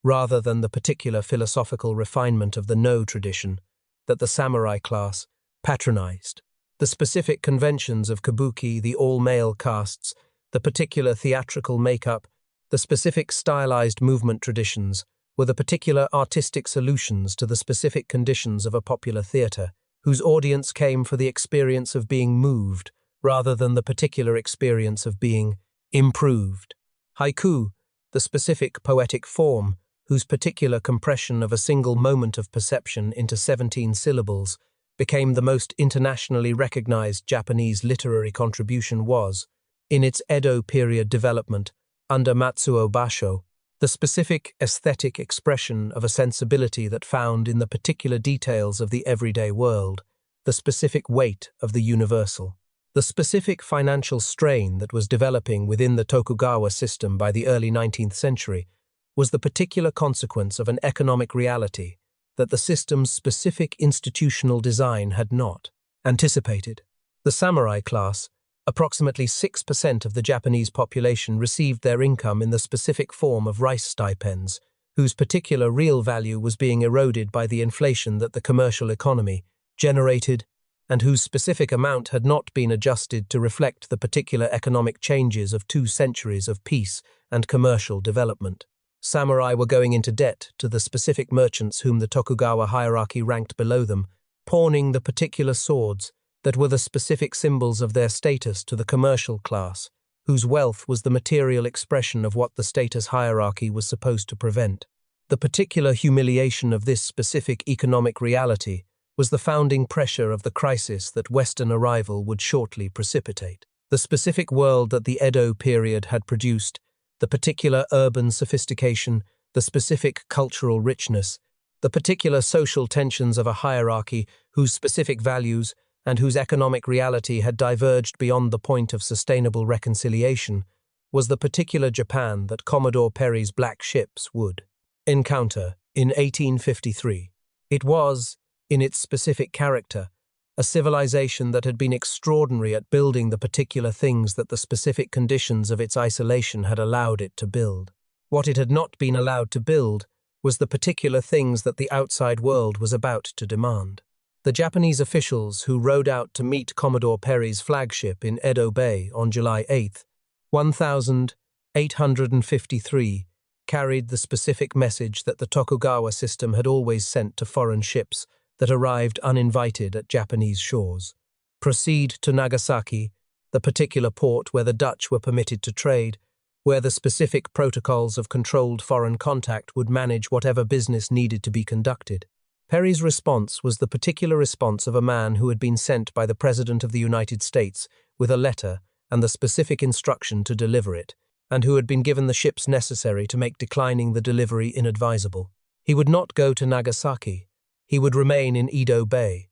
rather than the particular philosophical refinement of the No tradition that the samurai class patronized. The specific conventions of kabuki, the all-male casts, the particular theatrical makeup, the specific stylized movement traditions, were the particular artistic solutions to the specific conditions of a popular theater, whose audience came for the experience of being moved, rather than the particular experience of being improved. Haiku, the specific poetic form, whose particular compression of a single moment of perception into 17 syllables became the most internationally recognized Japanese literary contribution, was, in its Edo period development under Matsuo Basho, the specific aesthetic expression of a sensibility that found in the particular details of the everyday world the specific weight of the universal. The specific financial strain that was developing within the Tokugawa system by the early 19th century was the particular consequence of an economic reality that the system's specific institutional design had not anticipated. The samurai class, approximately 6% of the Japanese population, received their income in the specific form of rice stipends, whose particular real value was being eroded by the inflation that the commercial economy generated, and whose specific amount had not been adjusted to reflect the particular economic changes of 2 centuries of peace and commercial development. Samurai were going into debt to the specific merchants whom the Tokugawa hierarchy ranked below them, pawning the particular swords that were the specific symbols of their status to the commercial class, whose wealth was the material expression of what the status hierarchy was supposed to prevent. The particular humiliation of this specific economic reality was the founding pressure of the crisis that Western arrival would shortly precipitate. The specific world that the Edo period had produced, the particular urban sophistication, the specific cultural richness, the particular social tensions of a hierarchy whose specific values and whose economic reality had diverged beyond the point of sustainable reconciliation, was the particular Japan that Commodore Perry's black ships would encounter in 1853. It was, in its specific character, a civilization that had been extraordinary at building the particular things that the specific conditions of its isolation had allowed it to build. What it had not been allowed to build was the particular things that the outside world was about to demand. The Japanese officials who rowed out to meet Commodore Perry's flagship in Edo Bay on July 8, 1853, carried the specific message that the Tokugawa system had always sent to foreign ships that arrived uninvited at Japanese shores. Proceed to Nagasaki, the particular port where the Dutch were permitted to trade, where the specific protocols of controlled foreign contact would manage whatever business needed to be conducted. Perry's response was the particular response of a man who had been sent by the President of the United States with a letter and the specific instruction to deliver it, and who had been given the ships necessary to make declining the delivery inadvisable. He would not go to Nagasaki. He would remain in Edo Bay.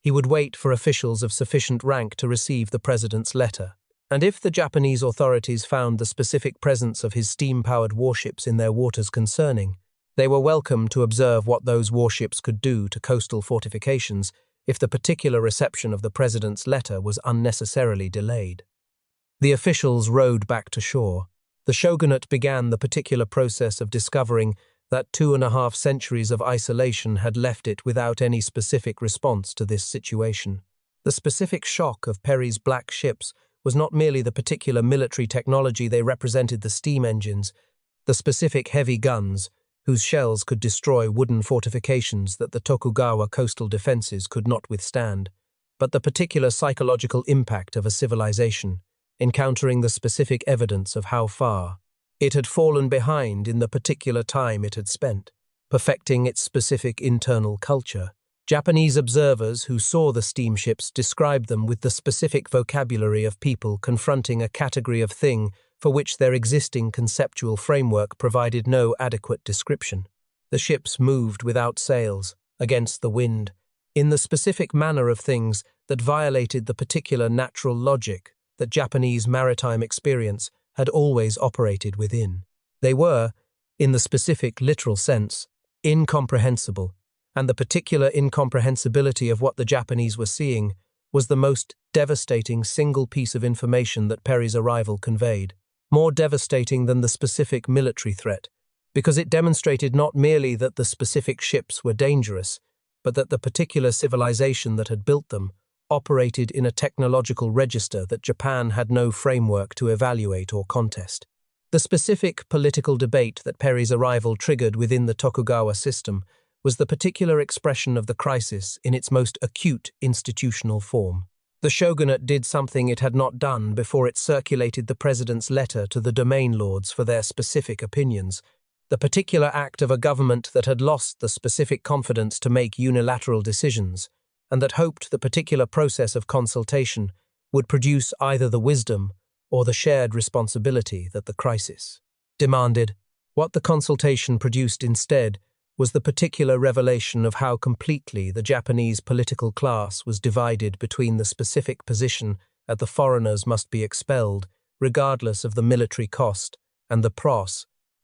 He would wait for officials of sufficient rank to receive the president's letter. And if the Japanese authorities found the specific presence of his steam-powered warships in their waters concerning, they were welcome to observe what those warships could do to coastal fortifications if the particular reception of the president's letter was unnecessarily delayed. The officials rowed back to shore. The shogunate began the particular process of discovering that 2.5 centuries of isolation had left it without any specific response to this situation. The specific shock of Perry's black ships was not merely the particular military technology they represented, the steam engines, the specific heavy guns, whose shells could destroy wooden fortifications that the Tokugawa coastal defenses could not withstand, but the particular psychological impact of a civilization, encountering the specific evidence of how far it had fallen behind in the particular time it had spent, perfecting its specific internal culture. Japanese observers who saw the steamships described them with the specific vocabulary of people confronting a category of thing for which their existing conceptual framework provided no adequate description. The ships moved without sails, against the wind, in the specific manner of things that violated the particular natural logic that Japanese maritime experience had always operated within. They were, in the specific literal sense, incomprehensible, and the particular incomprehensibility of what the Japanese were seeing was the most devastating single piece of information that Perry's arrival conveyed, more devastating than the specific military threat, because it demonstrated not merely that the specific ships were dangerous, but that the particular civilization that had built them operated in a technological register that Japan had no framework to evaluate or contest. The specific political debate that Perry's arrival triggered within the Tokugawa system was the particular expression of the crisis in its most acute institutional form. The shogunate did something it had not done before it circulated the president's letter to the domain lords for their specific opinions, the particular act of a government that had lost the specific confidence to make unilateral decisions, and that hoped the particular process of consultation would produce either the wisdom or the shared responsibility that the crisis demanded. What the consultation produced instead was the particular revelation of how completely the Japanese political class was divided between the specific position at the foreigners must be expelled, regardless of the military cost, and the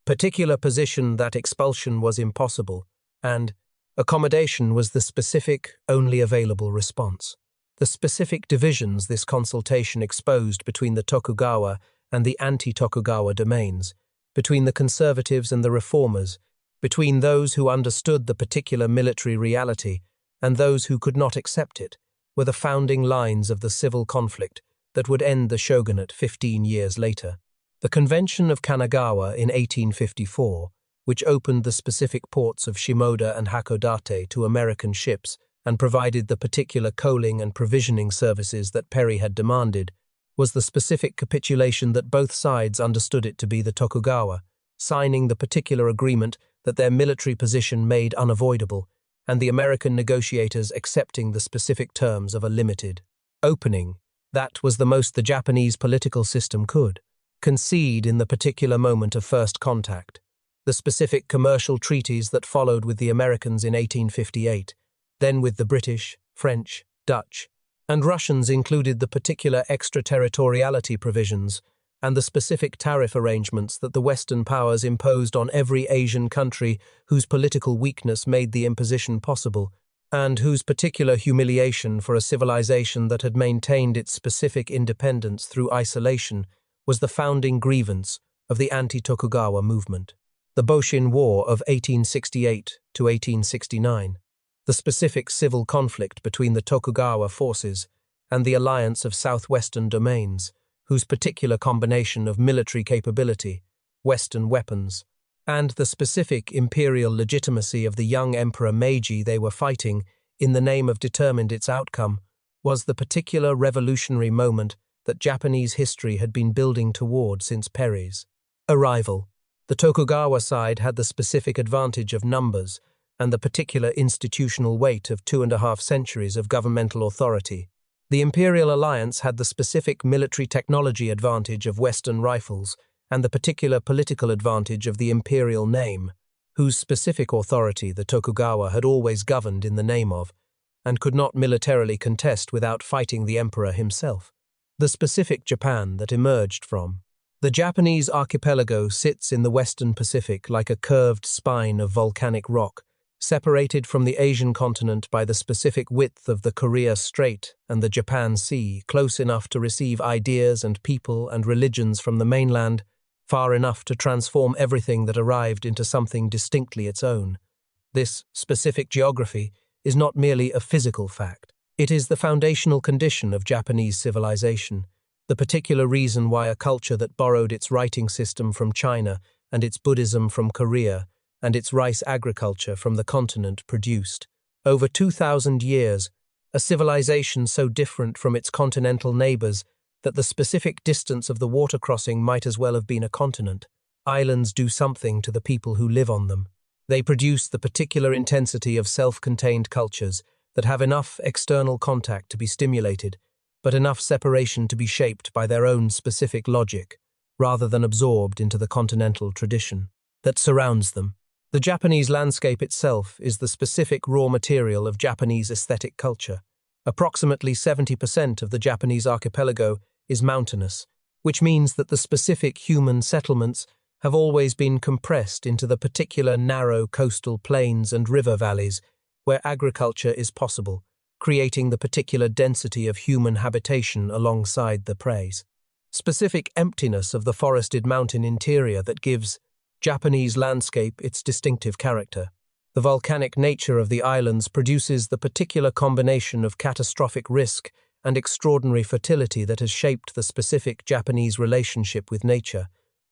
particular position that expulsion was impossible, and accommodation was the specific, only available response. The specific divisions this consultation exposed between the Tokugawa and the anti-Tokugawa domains, between the conservatives and the reformers, between those who understood the particular military reality and those who could not accept it, were the founding lines of the civil conflict that would end the shogunate 15 years later. The Convention of Kanagawa in 1854, which opened the specific ports of Shimoda and Hakodate to American ships and provided the particular coaling and provisioning services that Perry had demanded, was the specific capitulation that both sides understood it to be the Tokugawa, signing the particular agreement that their military position made unavoidable, and the American negotiators accepting the specific terms of a limited opening. That was the most the Japanese political system could concede in the particular moment of first contact. The specific commercial treaties that followed with the Americans in 1858, then with the British, French, Dutch, and Russians included the particular extraterritoriality provisions and the specific tariff arrangements that the Western powers imposed on every Asian country whose political weakness made the imposition possible, and whose particular humiliation for a civilization that had maintained its specific independence through isolation was the founding grievance of the anti-Tokugawa movement. The Boshin War of 1868 to 1869, the specific civil conflict between the Tokugawa forces and the alliance of southwestern domains, whose particular combination of military capability, Western weapons, and the specific imperial legitimacy of the young Emperor Meiji they were fighting in the name of determined its outcome, was the particular revolutionary moment that Japanese history had been building toward since Perry's arrival. The Tokugawa side had the specific advantage of numbers and the particular institutional weight of 2.5 centuries of governmental authority. The Imperial Alliance had the specific military technology advantage of Western rifles and the particular political advantage of the imperial name, whose specific authority the Tokugawa had always governed in the name of, and could not militarily contest without fighting the emperor himself. The specific Japan that emerged from the Japanese archipelago sits in the Western Pacific like a curved spine of volcanic rock, separated from the Asian continent by the specific width of the Korea Strait and the Japan Sea, close enough to receive ideas and people and religions from the mainland, far enough to transform everything that arrived into something distinctly its own. This specific geography is not merely a physical fact. It is the foundational condition of Japanese civilization, the particular reason why a culture that borrowed its writing system from China and its Buddhism from Korea and its rice agriculture from the continent produced, over 2,000 years, a civilization so different from its continental neighbors that the specific distance of the water crossing might as well have been a continent. Islands do something to the people who live on them. They produce the particular intensity of self-contained cultures that have enough external contact to be stimulated, but enough separation to be shaped by their own specific logic, rather than absorbed into the continental tradition that surrounds them. The Japanese landscape itself is the specific raw material of Japanese aesthetic culture. Approximately 70% of the Japanese archipelago is mountainous, which means that the specific human settlements have always been compressed into the particular narrow coastal plains and river valleys where agriculture is possible, creating the particular density of human habitation alongside the prairies. Specific emptiness of the forested mountain interior that gives Japanese landscape its distinctive character. The volcanic nature of the islands produces the particular combination of catastrophic risk and extraordinary fertility that has shaped the specific Japanese relationship with nature.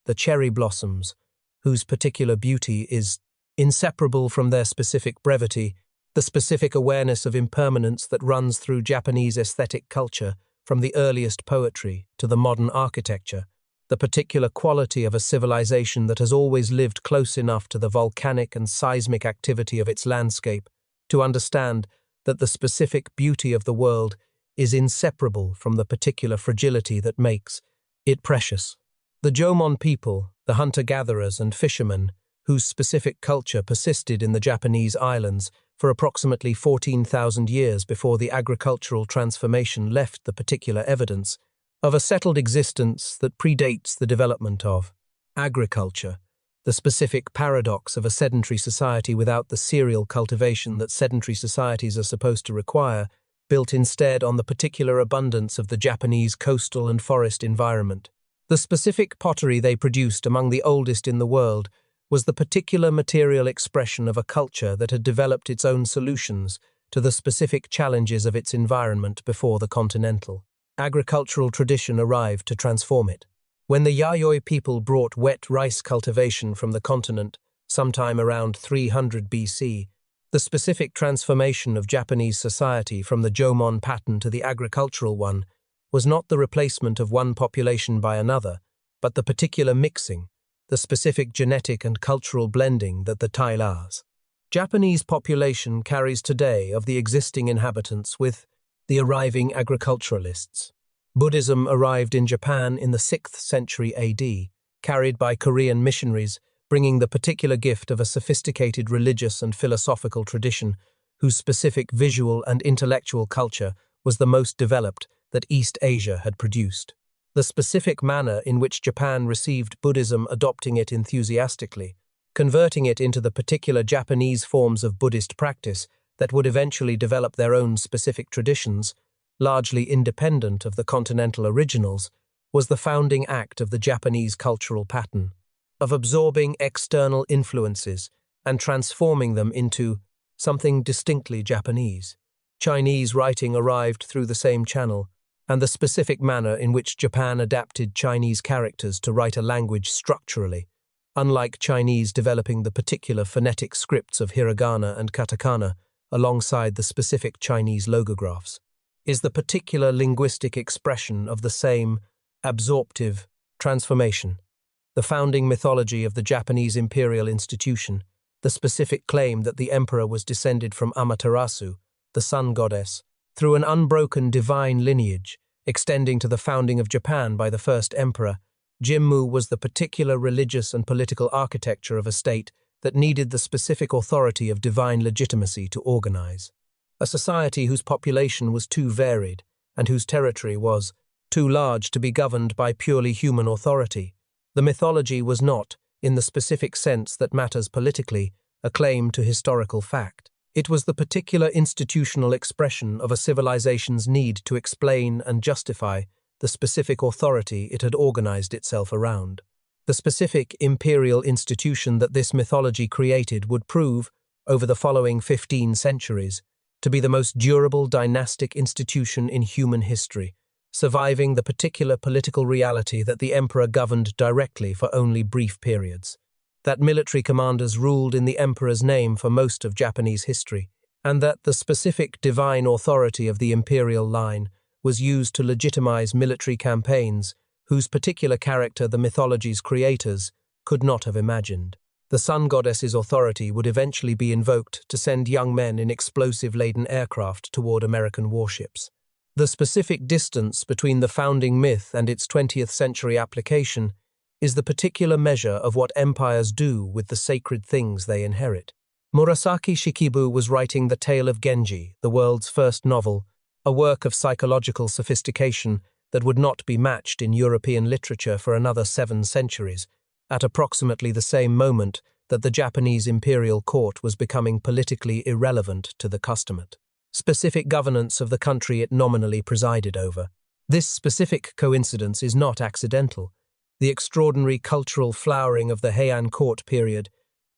The cherry blossoms, whose particular beauty is inseparable from their specific brevity, the specific awareness of impermanence that runs through Japanese aesthetic culture from the earliest poetry to the modern architecture, the particular quality of a civilization that has always lived close enough to the volcanic and seismic activity of its landscape to understand that the specific beauty of the world is inseparable from the particular fragility that makes it precious. The Jomon people, the hunter-gatherers and fishermen, whose specific culture persisted in the Japanese islands for approximately 14,000 years before the agricultural transformation left the particular evidence of a settled existence that predates the development of agriculture, the specific paradox of a sedentary society without the serial cultivation that sedentary societies are supposed to require, built instead on the particular abundance of the Japanese coastal and forest environment. The specific pottery they produced, among the oldest in the world, was the particular material expression of a culture that had developed its own solutions to the specific challenges of its environment before the continental agricultural tradition arrived to transform it. When the Yayoi people brought wet rice cultivation from the continent, sometime around 300 BC, the specific transformation of Japanese society from the Jomon pattern to the agricultural one was not the replacement of one population by another, but the particular mixing, the specific genetic and cultural blending that the Tailas Japanese population carries today of the existing inhabitants with the arriving agriculturalists. Buddhism arrived in Japan in the 6th century AD, carried by Korean missionaries, bringing the particular gift of a sophisticated religious and philosophical tradition whose specific visual and intellectual culture was the most developed that East Asia had produced. The specific manner in which Japan received Buddhism, adopting it enthusiastically, converting it into the particular Japanese forms of Buddhist practice that would eventually develop their own specific traditions, largely independent of the continental originals, was the founding act of the Japanese cultural pattern, of absorbing external influences and transforming them into something distinctly Japanese. Chinese writing arrived through the same channel, and the specific manner in which Japan adapted Chinese characters to write a language structurally, unlike Chinese developing the particular phonetic scripts of hiragana and katakana alongside the specific Chinese logographs, is the particular linguistic expression of the same absorptive transformation. The founding mythology of the Japanese imperial institution, the specific claim that the emperor was descended from Amaterasu, the sun goddess, through an unbroken divine lineage, extending to the founding of Japan by the first emperor, Jimmu was the particular religious and political architecture of a state that needed the specific authority of divine legitimacy to organize. A society whose population was too varied and whose territory was too large to be governed by purely human authority. The mythology was not, in the specific sense that matters politically, a claim to historical fact. It was the particular institutional expression of a civilization's need to explain and justify the specific authority it had organized itself around. The specific imperial institution that this mythology created would prove, over the following 15 centuries, to be the most durable dynastic institution in human history, surviving the particular political reality that the emperor governed directly for only brief periods, that military commanders ruled in the emperor's name for most of Japanese history, and that the specific divine authority of the imperial line was used to legitimize military campaigns whose particular character the mythology's creators could not have imagined. The sun goddess's authority would eventually be invoked to send young men in explosive-laden aircraft toward American warships. The specific distance between the founding myth and its 20th century application is the particular measure of what empires do with the sacred things they inherit. Murasaki Shikibu was writing The Tale of Genji, the world's first novel, a work of psychological sophistication that would not be matched in European literature for another 7 centuries, at approximately the same moment that the Japanese imperial court was becoming politically irrelevant to the customate specific governance of the country it nominally presided over. This specific coincidence is not accidental. The extraordinary cultural flowering of the Heian court period,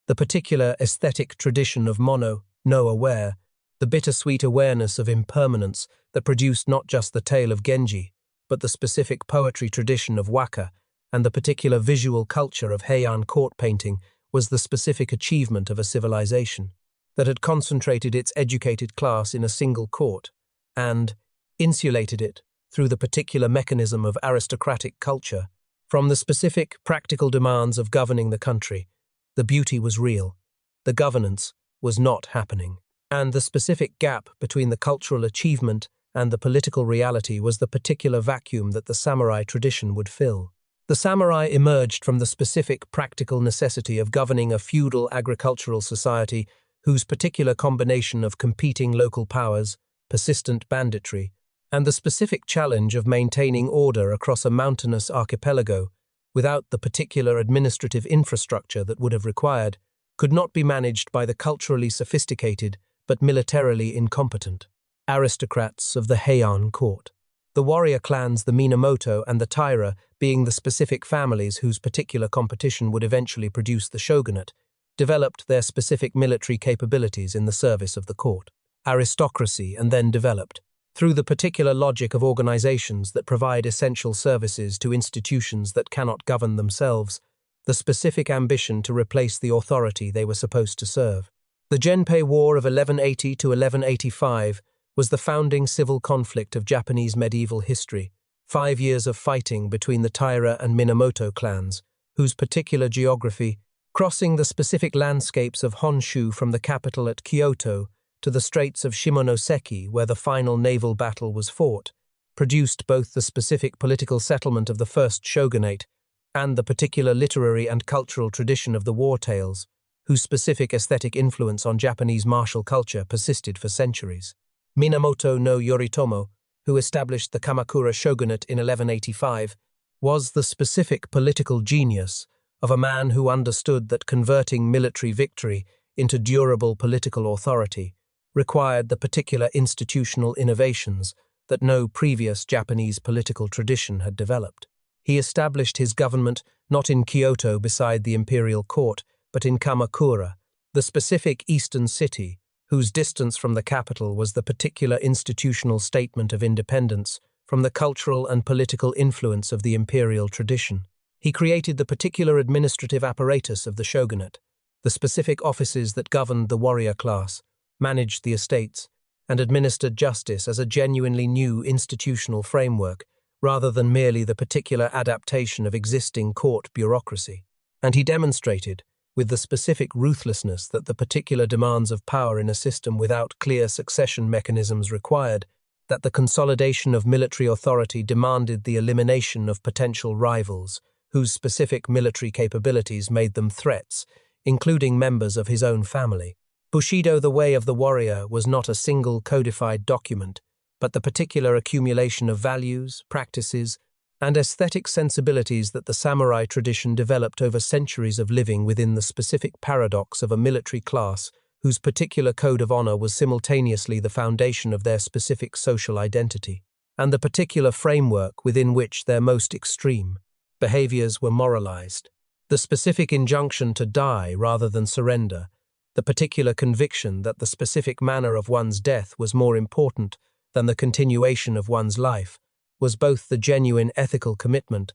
the particular aesthetic tradition of no aware, the bittersweet awareness of impermanence that produced not just the tale of Genji, but the specific poetry tradition of waka, and the particular visual culture of Heian court painting was the specific achievement of a civilization that had concentrated its educated class in a single court and insulated it, through the particular mechanism of aristocratic culture, from the specific practical demands of governing the country. The beauty was real. The governance was not happening. And the specific gap between the cultural achievement and the political reality was the particular vacuum that the samurai tradition would fill. The samurai emerged from the specific practical necessity of governing a feudal agricultural society whose particular combination of competing local powers, persistent banditry, and the specific challenge of maintaining order across a mountainous archipelago without the particular administrative infrastructure that would have required, could not be managed by the culturally sophisticated but militarily incompetent aristocrats of the Heian court. The warrior clans, the Minamoto and the Taira, being the specific families whose particular competition would eventually produce the shogunate, developed their specific military capabilities in the service of the court aristocracy and then developed, through the particular logic of organizations that provide essential services to institutions that cannot govern themselves, the specific ambition to replace the authority they were supposed to serve. The Genpei War of 1180 to 1185 was the founding civil conflict of Japanese medieval history, 5 years of fighting between the Taira and Minamoto clans, whose particular geography, crossing the specific landscapes of Honshu from the capital at Kyoto to the Straits of Shimonoseki, where the final naval battle was fought, produced both the specific political settlement of the first shogunate and the particular literary and cultural tradition of the war tales, whose specific aesthetic influence on Japanese martial culture persisted for centuries. Minamoto no Yoritomo, who established the Kamakura shogunate in 1185, was the specific political genius of a man who understood that converting military victory into durable political authority required the particular institutional innovations that no previous Japanese political tradition had developed. He established his government not in Kyoto beside the imperial court, but in Kamakura, the specific eastern city, whose distance from the capital was the particular institutional statement of independence from the cultural and political influence of the imperial tradition. He created the particular administrative apparatus of the shogunate, the specific offices that governed the warrior class, managed the estates, and administered justice as a genuinely new institutional framework, rather than merely the particular adaptation of existing court bureaucracy. And he demonstrated, with the specific ruthlessness that the particular demands of power in a system without clear succession mechanisms required, that the consolidation of military authority demanded the elimination of potential rivals, whose specific military capabilities made them threats, including members of his own family. Bushido, the Way of the Warrior, was not a single codified document, but the particular accumulation of values, practices, and aesthetic sensibilities that the samurai tradition developed over centuries of living within the specific paradox of a military class whose particular code of honor was simultaneously the foundation of their specific social identity, and the particular framework within which their most extreme behaviors were moralized. The specific injunction to die rather than surrender, the particular conviction that the specific manner of one's death was more important than the continuation of one's life, was both the genuine ethical commitment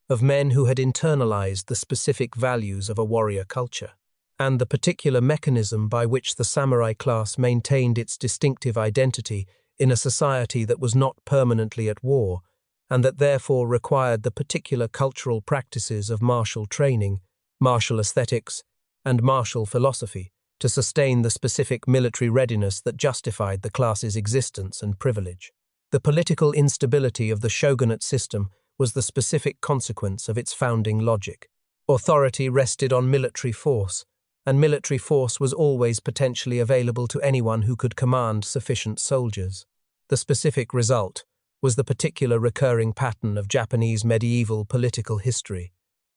of men who had internalized the specific values of a warrior culture, and the particular mechanism by which the samurai class maintained its distinctive identity in a society that was not permanently at war, and that therefore required the particular cultural practices of martial training, martial aesthetics, and martial philosophy to sustain the specific military readiness that justified the class's existence and privilege. The political instability of the shogunate system was the specific consequence of its founding logic. Authority rested on military force, and military force was always potentially available to anyone who could command sufficient soldiers. The specific result was the particular recurring pattern of Japanese medieval political history,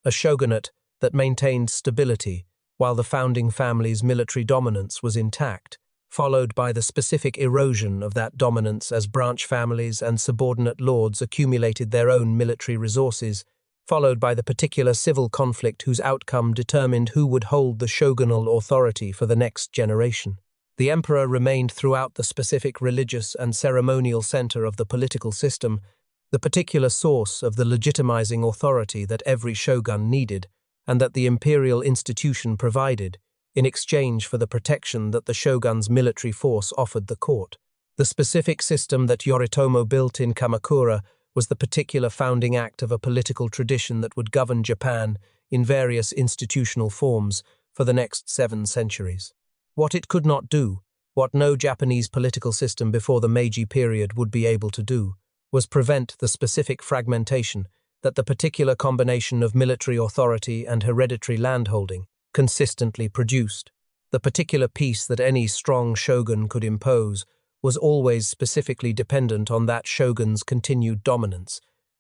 a shogunate that maintained stability while the founding family's military dominance was intact, followed by the specific erosion of that dominance as branch families and subordinate lords accumulated their own military resources, followed by the particular civil conflict whose outcome determined who would hold the shogunal authority for the next generation. The emperor remained throughout the specific religious and ceremonial center of the political system, the particular source of the legitimizing authority that every shogun needed, and that the imperial institution provided, in exchange for the protection that the shogun's military force offered the court. The specific system that Yoritomo built in Kamakura was the particular founding act of a political tradition that would govern Japan in various institutional forms for the next 7 centuries. What it could not do, what no Japanese political system before the Meiji period would be able to do, was prevent the specific fragmentation that the particular combination of military authority and hereditary landholding consistently produced. The particular peace that any strong shogun could impose was always specifically dependent on that shogun's continued dominance,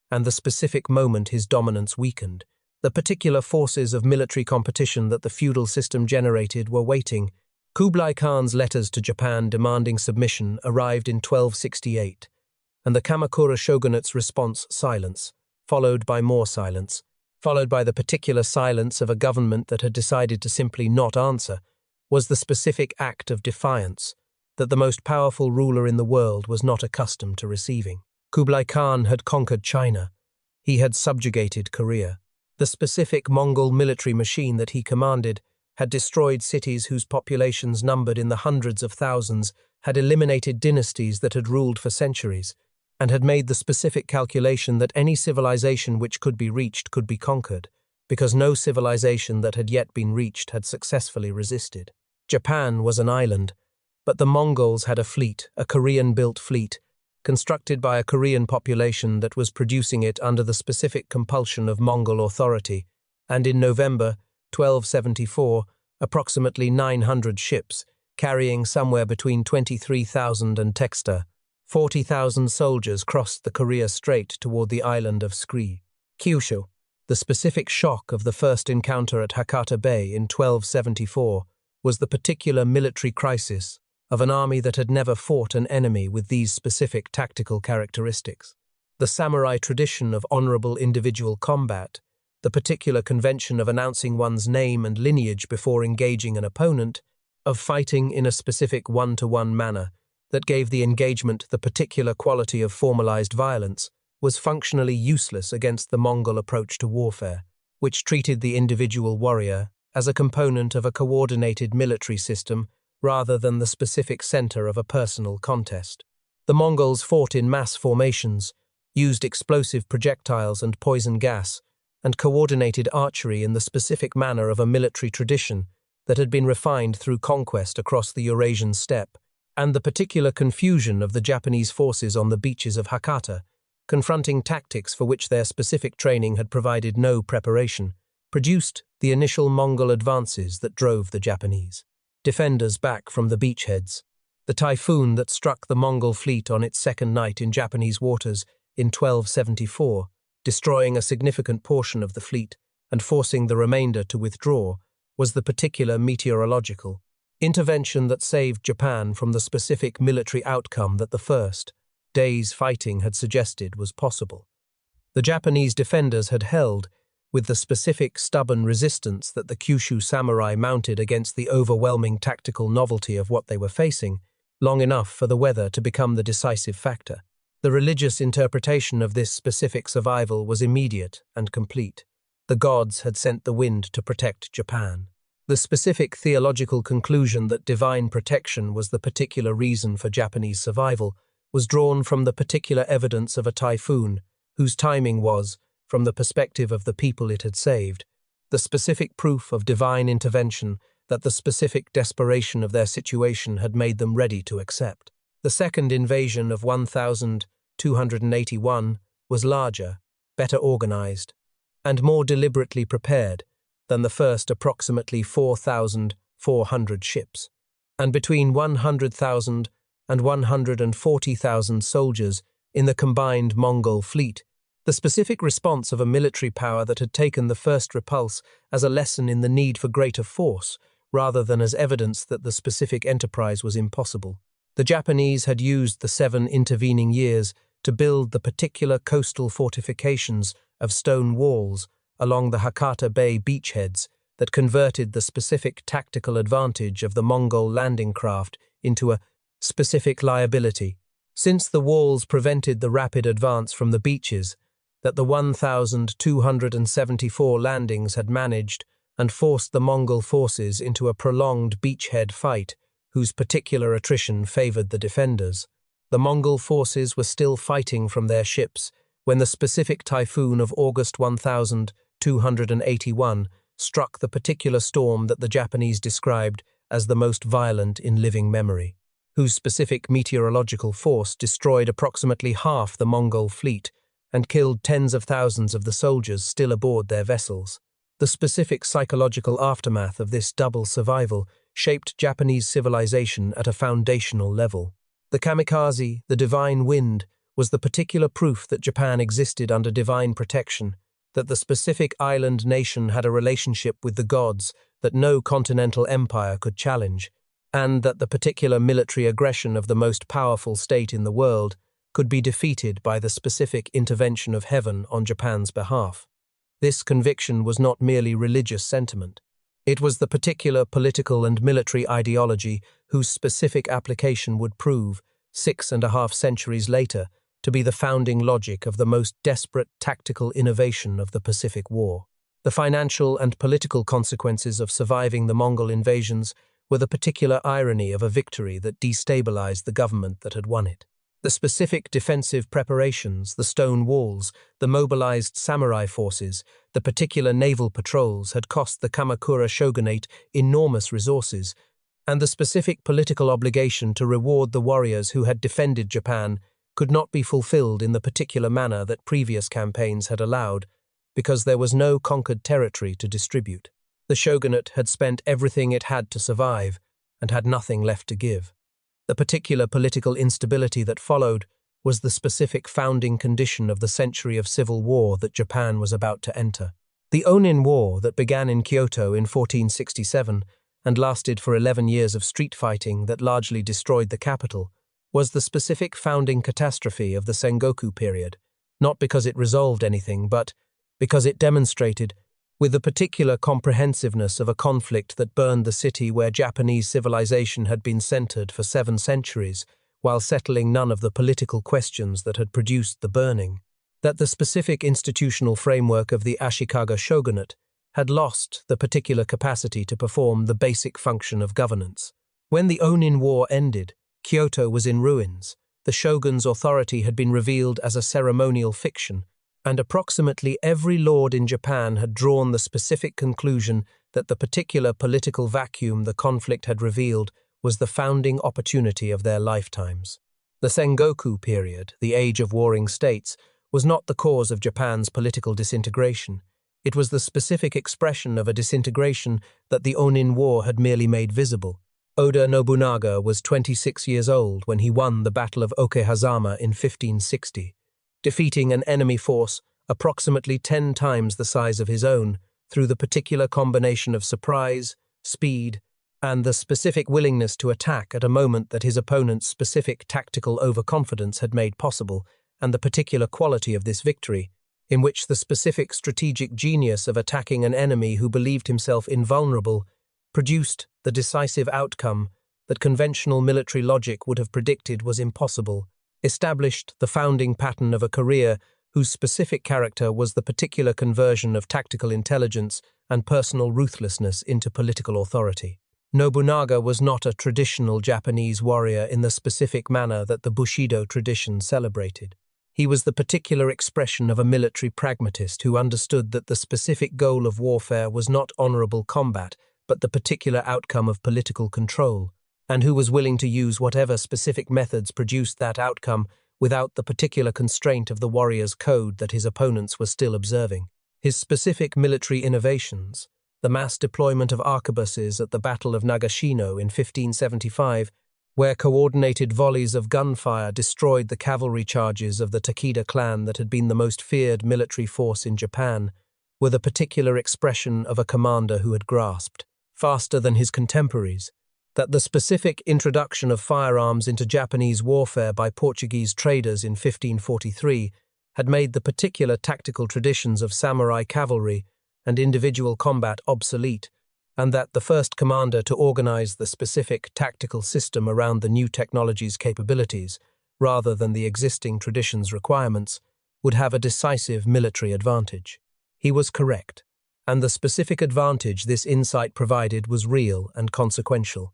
and the specific moment his dominance weakened. The particular forces of military competition that the feudal system generated were waiting. Kublai Khan's letters to Japan demanding submission arrived in 1268, and the Kamakura shogunate's response silence, followed by more silence, followed by the particular silence of a government that had decided to simply not answer, was the specific act of defiance that the most powerful ruler in the world was not accustomed to receiving. Kublai Khan had conquered China. He had subjugated Korea. The specific Mongol military machine that he commanded had destroyed cities whose populations numbered in the hundreds of thousands, had eliminated dynasties that had ruled for centuries, and had made the specific calculation that any civilization which could be reached could be conquered, because no civilization that had yet been reached had successfully resisted. Japan was an island, but the Mongols had a fleet, a Korean-built fleet, constructed by a Korean population that was producing it under the specific compulsion of Mongol authority, and in November 1274, approximately 900 ships, carrying somewhere between 23,000 and 40,000 soldiers crossed the Korea Strait toward the island of Scree. Kyushu. The specific shock of the first encounter at Hakata Bay in 1274 was the particular military crisis of an army that had never fought an enemy with these specific tactical characteristics. The samurai tradition of honorable individual combat, the particular convention of announcing one's name and lineage before engaging an opponent, of fighting in a specific one-to-one manner that gave the engagement the particular quality of formalized violence, was functionally useless against the Mongol approach to warfare, which treated the individual warrior as a component of a coordinated military system rather than the specific center of a personal contest. The Mongols fought in mass formations, used explosive projectiles and poison gas, and coordinated archery in the specific manner of a military tradition that had been refined through conquest across the Eurasian steppe, and the particular confusion of the Japanese forces on the beaches of Hakata, confronting tactics for which their specific training had provided no preparation, produced the initial Mongol advances that drove the Japanese defenders back from the beachheads. The typhoon that struck the Mongol fleet on its second night in Japanese waters in 1274, destroying a significant portion of the fleet and forcing the remainder to withdraw, was the particular meteorological intervention that saved Japan from the specific military outcome that the first day's fighting had suggested was possible. The Japanese defenders had held, with the specific stubborn resistance that the Kyushu samurai mounted against the overwhelming tactical novelty of what they were facing, long enough for the weather to become the decisive factor. The religious interpretation of this specific survival was immediate and complete. The gods had sent the wind to protect Japan. The specific theological conclusion that divine protection was the particular reason for Japanese survival was drawn from the particular evidence of a typhoon, whose timing was, from the perspective of the people it had saved, the specific proof of divine intervention that the specific desperation of their situation had made them ready to accept. The second invasion of 1281 was larger, better organized, and more deliberately prepared than the first approximately 4,400 ships, and between 100,000 and 140,000 soldiers in the combined Mongol fleet, the specific response of a military power that had taken the first repulse as a lesson in the need for greater force, rather than as evidence that the specific enterprise was impossible. The Japanese had used the 7 intervening years to build the particular coastal fortifications of stone walls along the Hakata Bay beachheads that converted the specific tactical advantage of the Mongol landing craft into a specific liability, since the walls prevented the rapid advance from the beaches that the 1,274 landings had managed and forced the Mongol forces into a prolonged beachhead fight whose particular attrition favored the defenders. The Mongol forces were still fighting from their ships when the specific typhoon of August 1281 struck the particular storm that the Japanese described as the most violent in living memory, whose specific meteorological force destroyed approximately half the Mongol fleet and killed tens of thousands of the soldiers still aboard their vessels. The specific psychological aftermath of this double survival shaped Japanese civilization at a foundational level. The kamikaze, the divine wind, was the particular proof that Japan existed under divine protection, that the specific island nation had a relationship with the gods that no continental empire could challenge, and that the particular military aggression of the most powerful state in the world could be defeated by the specific intervention of heaven on Japan's behalf. This conviction was not merely religious sentiment. It was the particular political and military ideology whose specific application would prove, 6.5 centuries later, to be the founding logic of the most desperate tactical innovation of the Pacific War. The financial and political consequences of surviving the Mongol invasions were the particular irony of a victory that destabilized the government that had won it. The specific defensive preparations, the stone walls, the mobilized samurai forces, the particular naval patrols had cost the Kamakura shogunate enormous resources, and the specific political obligation to reward the warriors who had defended Japan could not be fulfilled in the particular manner that previous campaigns had allowed, because there was no conquered territory to distribute. The shogunate had spent everything it had to survive, and had nothing left to give. The particular political instability that followed was the specific founding condition of the century of civil war that Japan was about to enter. The Onin War that began in Kyoto in 1467 and lasted for 11 years of street fighting that largely destroyed the capital was the specific founding catastrophe of the Sengoku period, not because it resolved anything, but because it demonstrated, with the particular comprehensiveness of a conflict that burned the city where Japanese civilization had been centered for 7 centuries, while settling none of the political questions that had produced the burning, that the specific institutional framework of the Ashikaga shogunate had lost the particular capacity to perform the basic function of governance. When the Onin War ended, Kyoto was in ruins. The shogun's authority had been revealed as a ceremonial fiction, and approximately every lord in Japan had drawn the specific conclusion that the particular political vacuum the conflict had revealed was the founding opportunity of their lifetimes. The Sengoku period, the age of warring states, was not the cause of Japan's political disintegration. It was the specific expression of a disintegration that the Onin War had merely made visible. Oda Nobunaga was 26 years old when he won the Battle of Okehazama in 1560. Defeating an enemy force approximately 10 times the size of his own through the particular combination of surprise, speed, and the specific willingness to attack at a moment that his opponent's specific tactical overconfidence had made possible, and the particular quality of this victory, in which the specific strategic genius of attacking an enemy who believed himself invulnerable produced the decisive outcome that conventional military logic would have predicted was impossible, established the founding pattern of a career whose specific character was the particular conversion of tactical intelligence and personal ruthlessness into political authority. Nobunaga was not a traditional Japanese warrior in the specific manner that the Bushido tradition celebrated. He was the particular expression of a military pragmatist who understood that the specific goal of warfare was not honorable combat, but the particular outcome of political control, and who was willing to use whatever specific methods produced that outcome without the particular constraint of the warrior's code that his opponents were still observing. His specific military innovations, the mass deployment of arquebuses at the Battle of Nagashino in 1575, where coordinated volleys of gunfire destroyed the cavalry charges of the Takeda clan that had been the most feared military force in Japan, were the particular expression of a commander who had grasped, faster than his contemporaries, that the specific introduction of firearms into Japanese warfare by Portuguese traders in 1543 had made the particular tactical traditions of samurai cavalry and individual combat obsolete, and that the first commander to organize the specific tactical system around the new technology's capabilities, rather than the existing tradition's requirements, would have a decisive military advantage. He was correct, and the specific advantage this insight provided was real and consequential.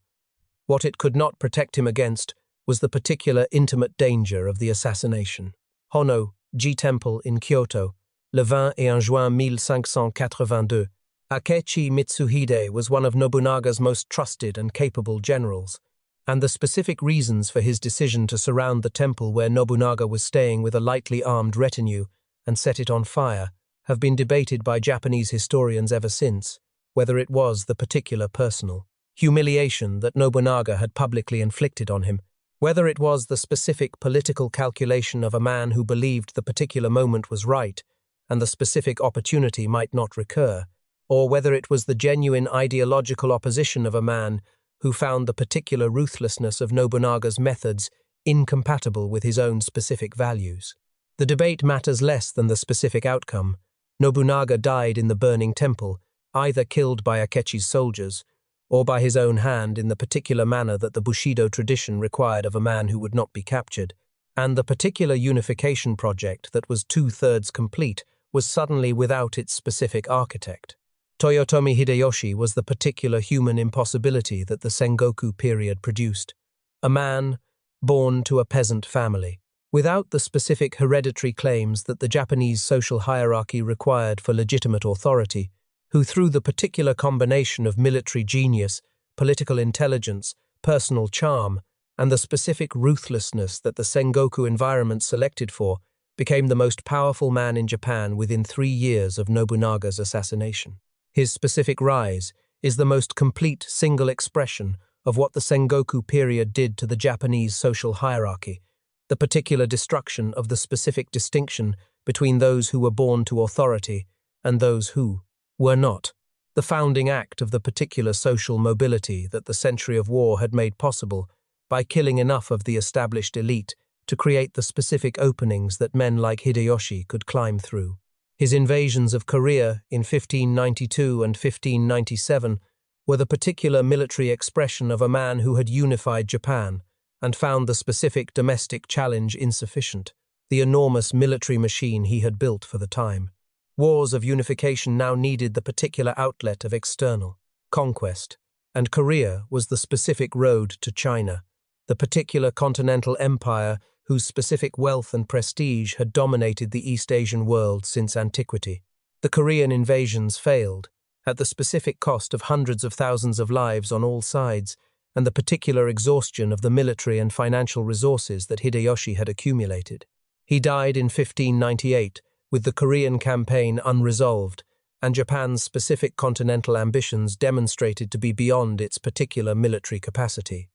What it could not protect him against was the particular intimate danger of the assassination. Hono, Ji Temple in Kyoto, le 20 et 1 juin 1582. Akechi Mitsuhide was one of Nobunaga's most trusted and capable generals, and the specific reasons for his decision to surround the temple where Nobunaga was staying with a lightly armed retinue and set it on fire have been debated by Japanese historians ever since, whether it was the particular personal humiliation that Nobunaga had publicly inflicted on him, whether it was the specific political calculation of a man who believed the particular moment was right and the specific opportunity might not recur, or whether it was the genuine ideological opposition of a man who found the particular ruthlessness of Nobunaga's methods incompatible with his own specific values. The debate matters less than the specific outcome. Nobunaga died in the burning temple, either killed by Akechi's soldiers, or by his own hand in the particular manner that the Bushido tradition required of a man who would not be captured, and the particular unification project that was 2/3 complete was suddenly without its specific architect. Toyotomi Hideyoshi was the particular human impossibility that the Sengoku period produced. A man born to a peasant family, without the specific hereditary claims that the Japanese social hierarchy required for legitimate authority, who through the particular combination of military genius, political intelligence, personal charm, and the specific ruthlessness that the Sengoku environment selected for, became the most powerful man in Japan within 3 years of Nobunaga's assassination. His specific rise is the most complete single expression of what the Sengoku period did to the Japanese social hierarchy, the particular destruction of the specific distinction between those who were born to authority and those who were not, the founding act of the particular social mobility that the century of war had made possible by killing enough of the established elite to create the specific openings that men like Hideyoshi could climb through. His invasions of Korea in 1592 and 1597 were the particular military expression of a man who had unified Japan and found the specific domestic challenge insufficient, the enormous military machine he had built for the time. Wars of unification now needed the particular outlet of external conquest, and Korea was the specific road to China, the particular continental empire whose specific wealth and prestige had dominated the East Asian world since antiquity. The Korean invasions failed, at the specific cost of hundreds of thousands of lives on all sides, and the particular exhaustion of the military and financial resources that Hideyoshi had accumulated. He died in 1598, with the Korean campaign unresolved, and Japan's specific continental ambitions demonstrated to be beyond its particular military capacity.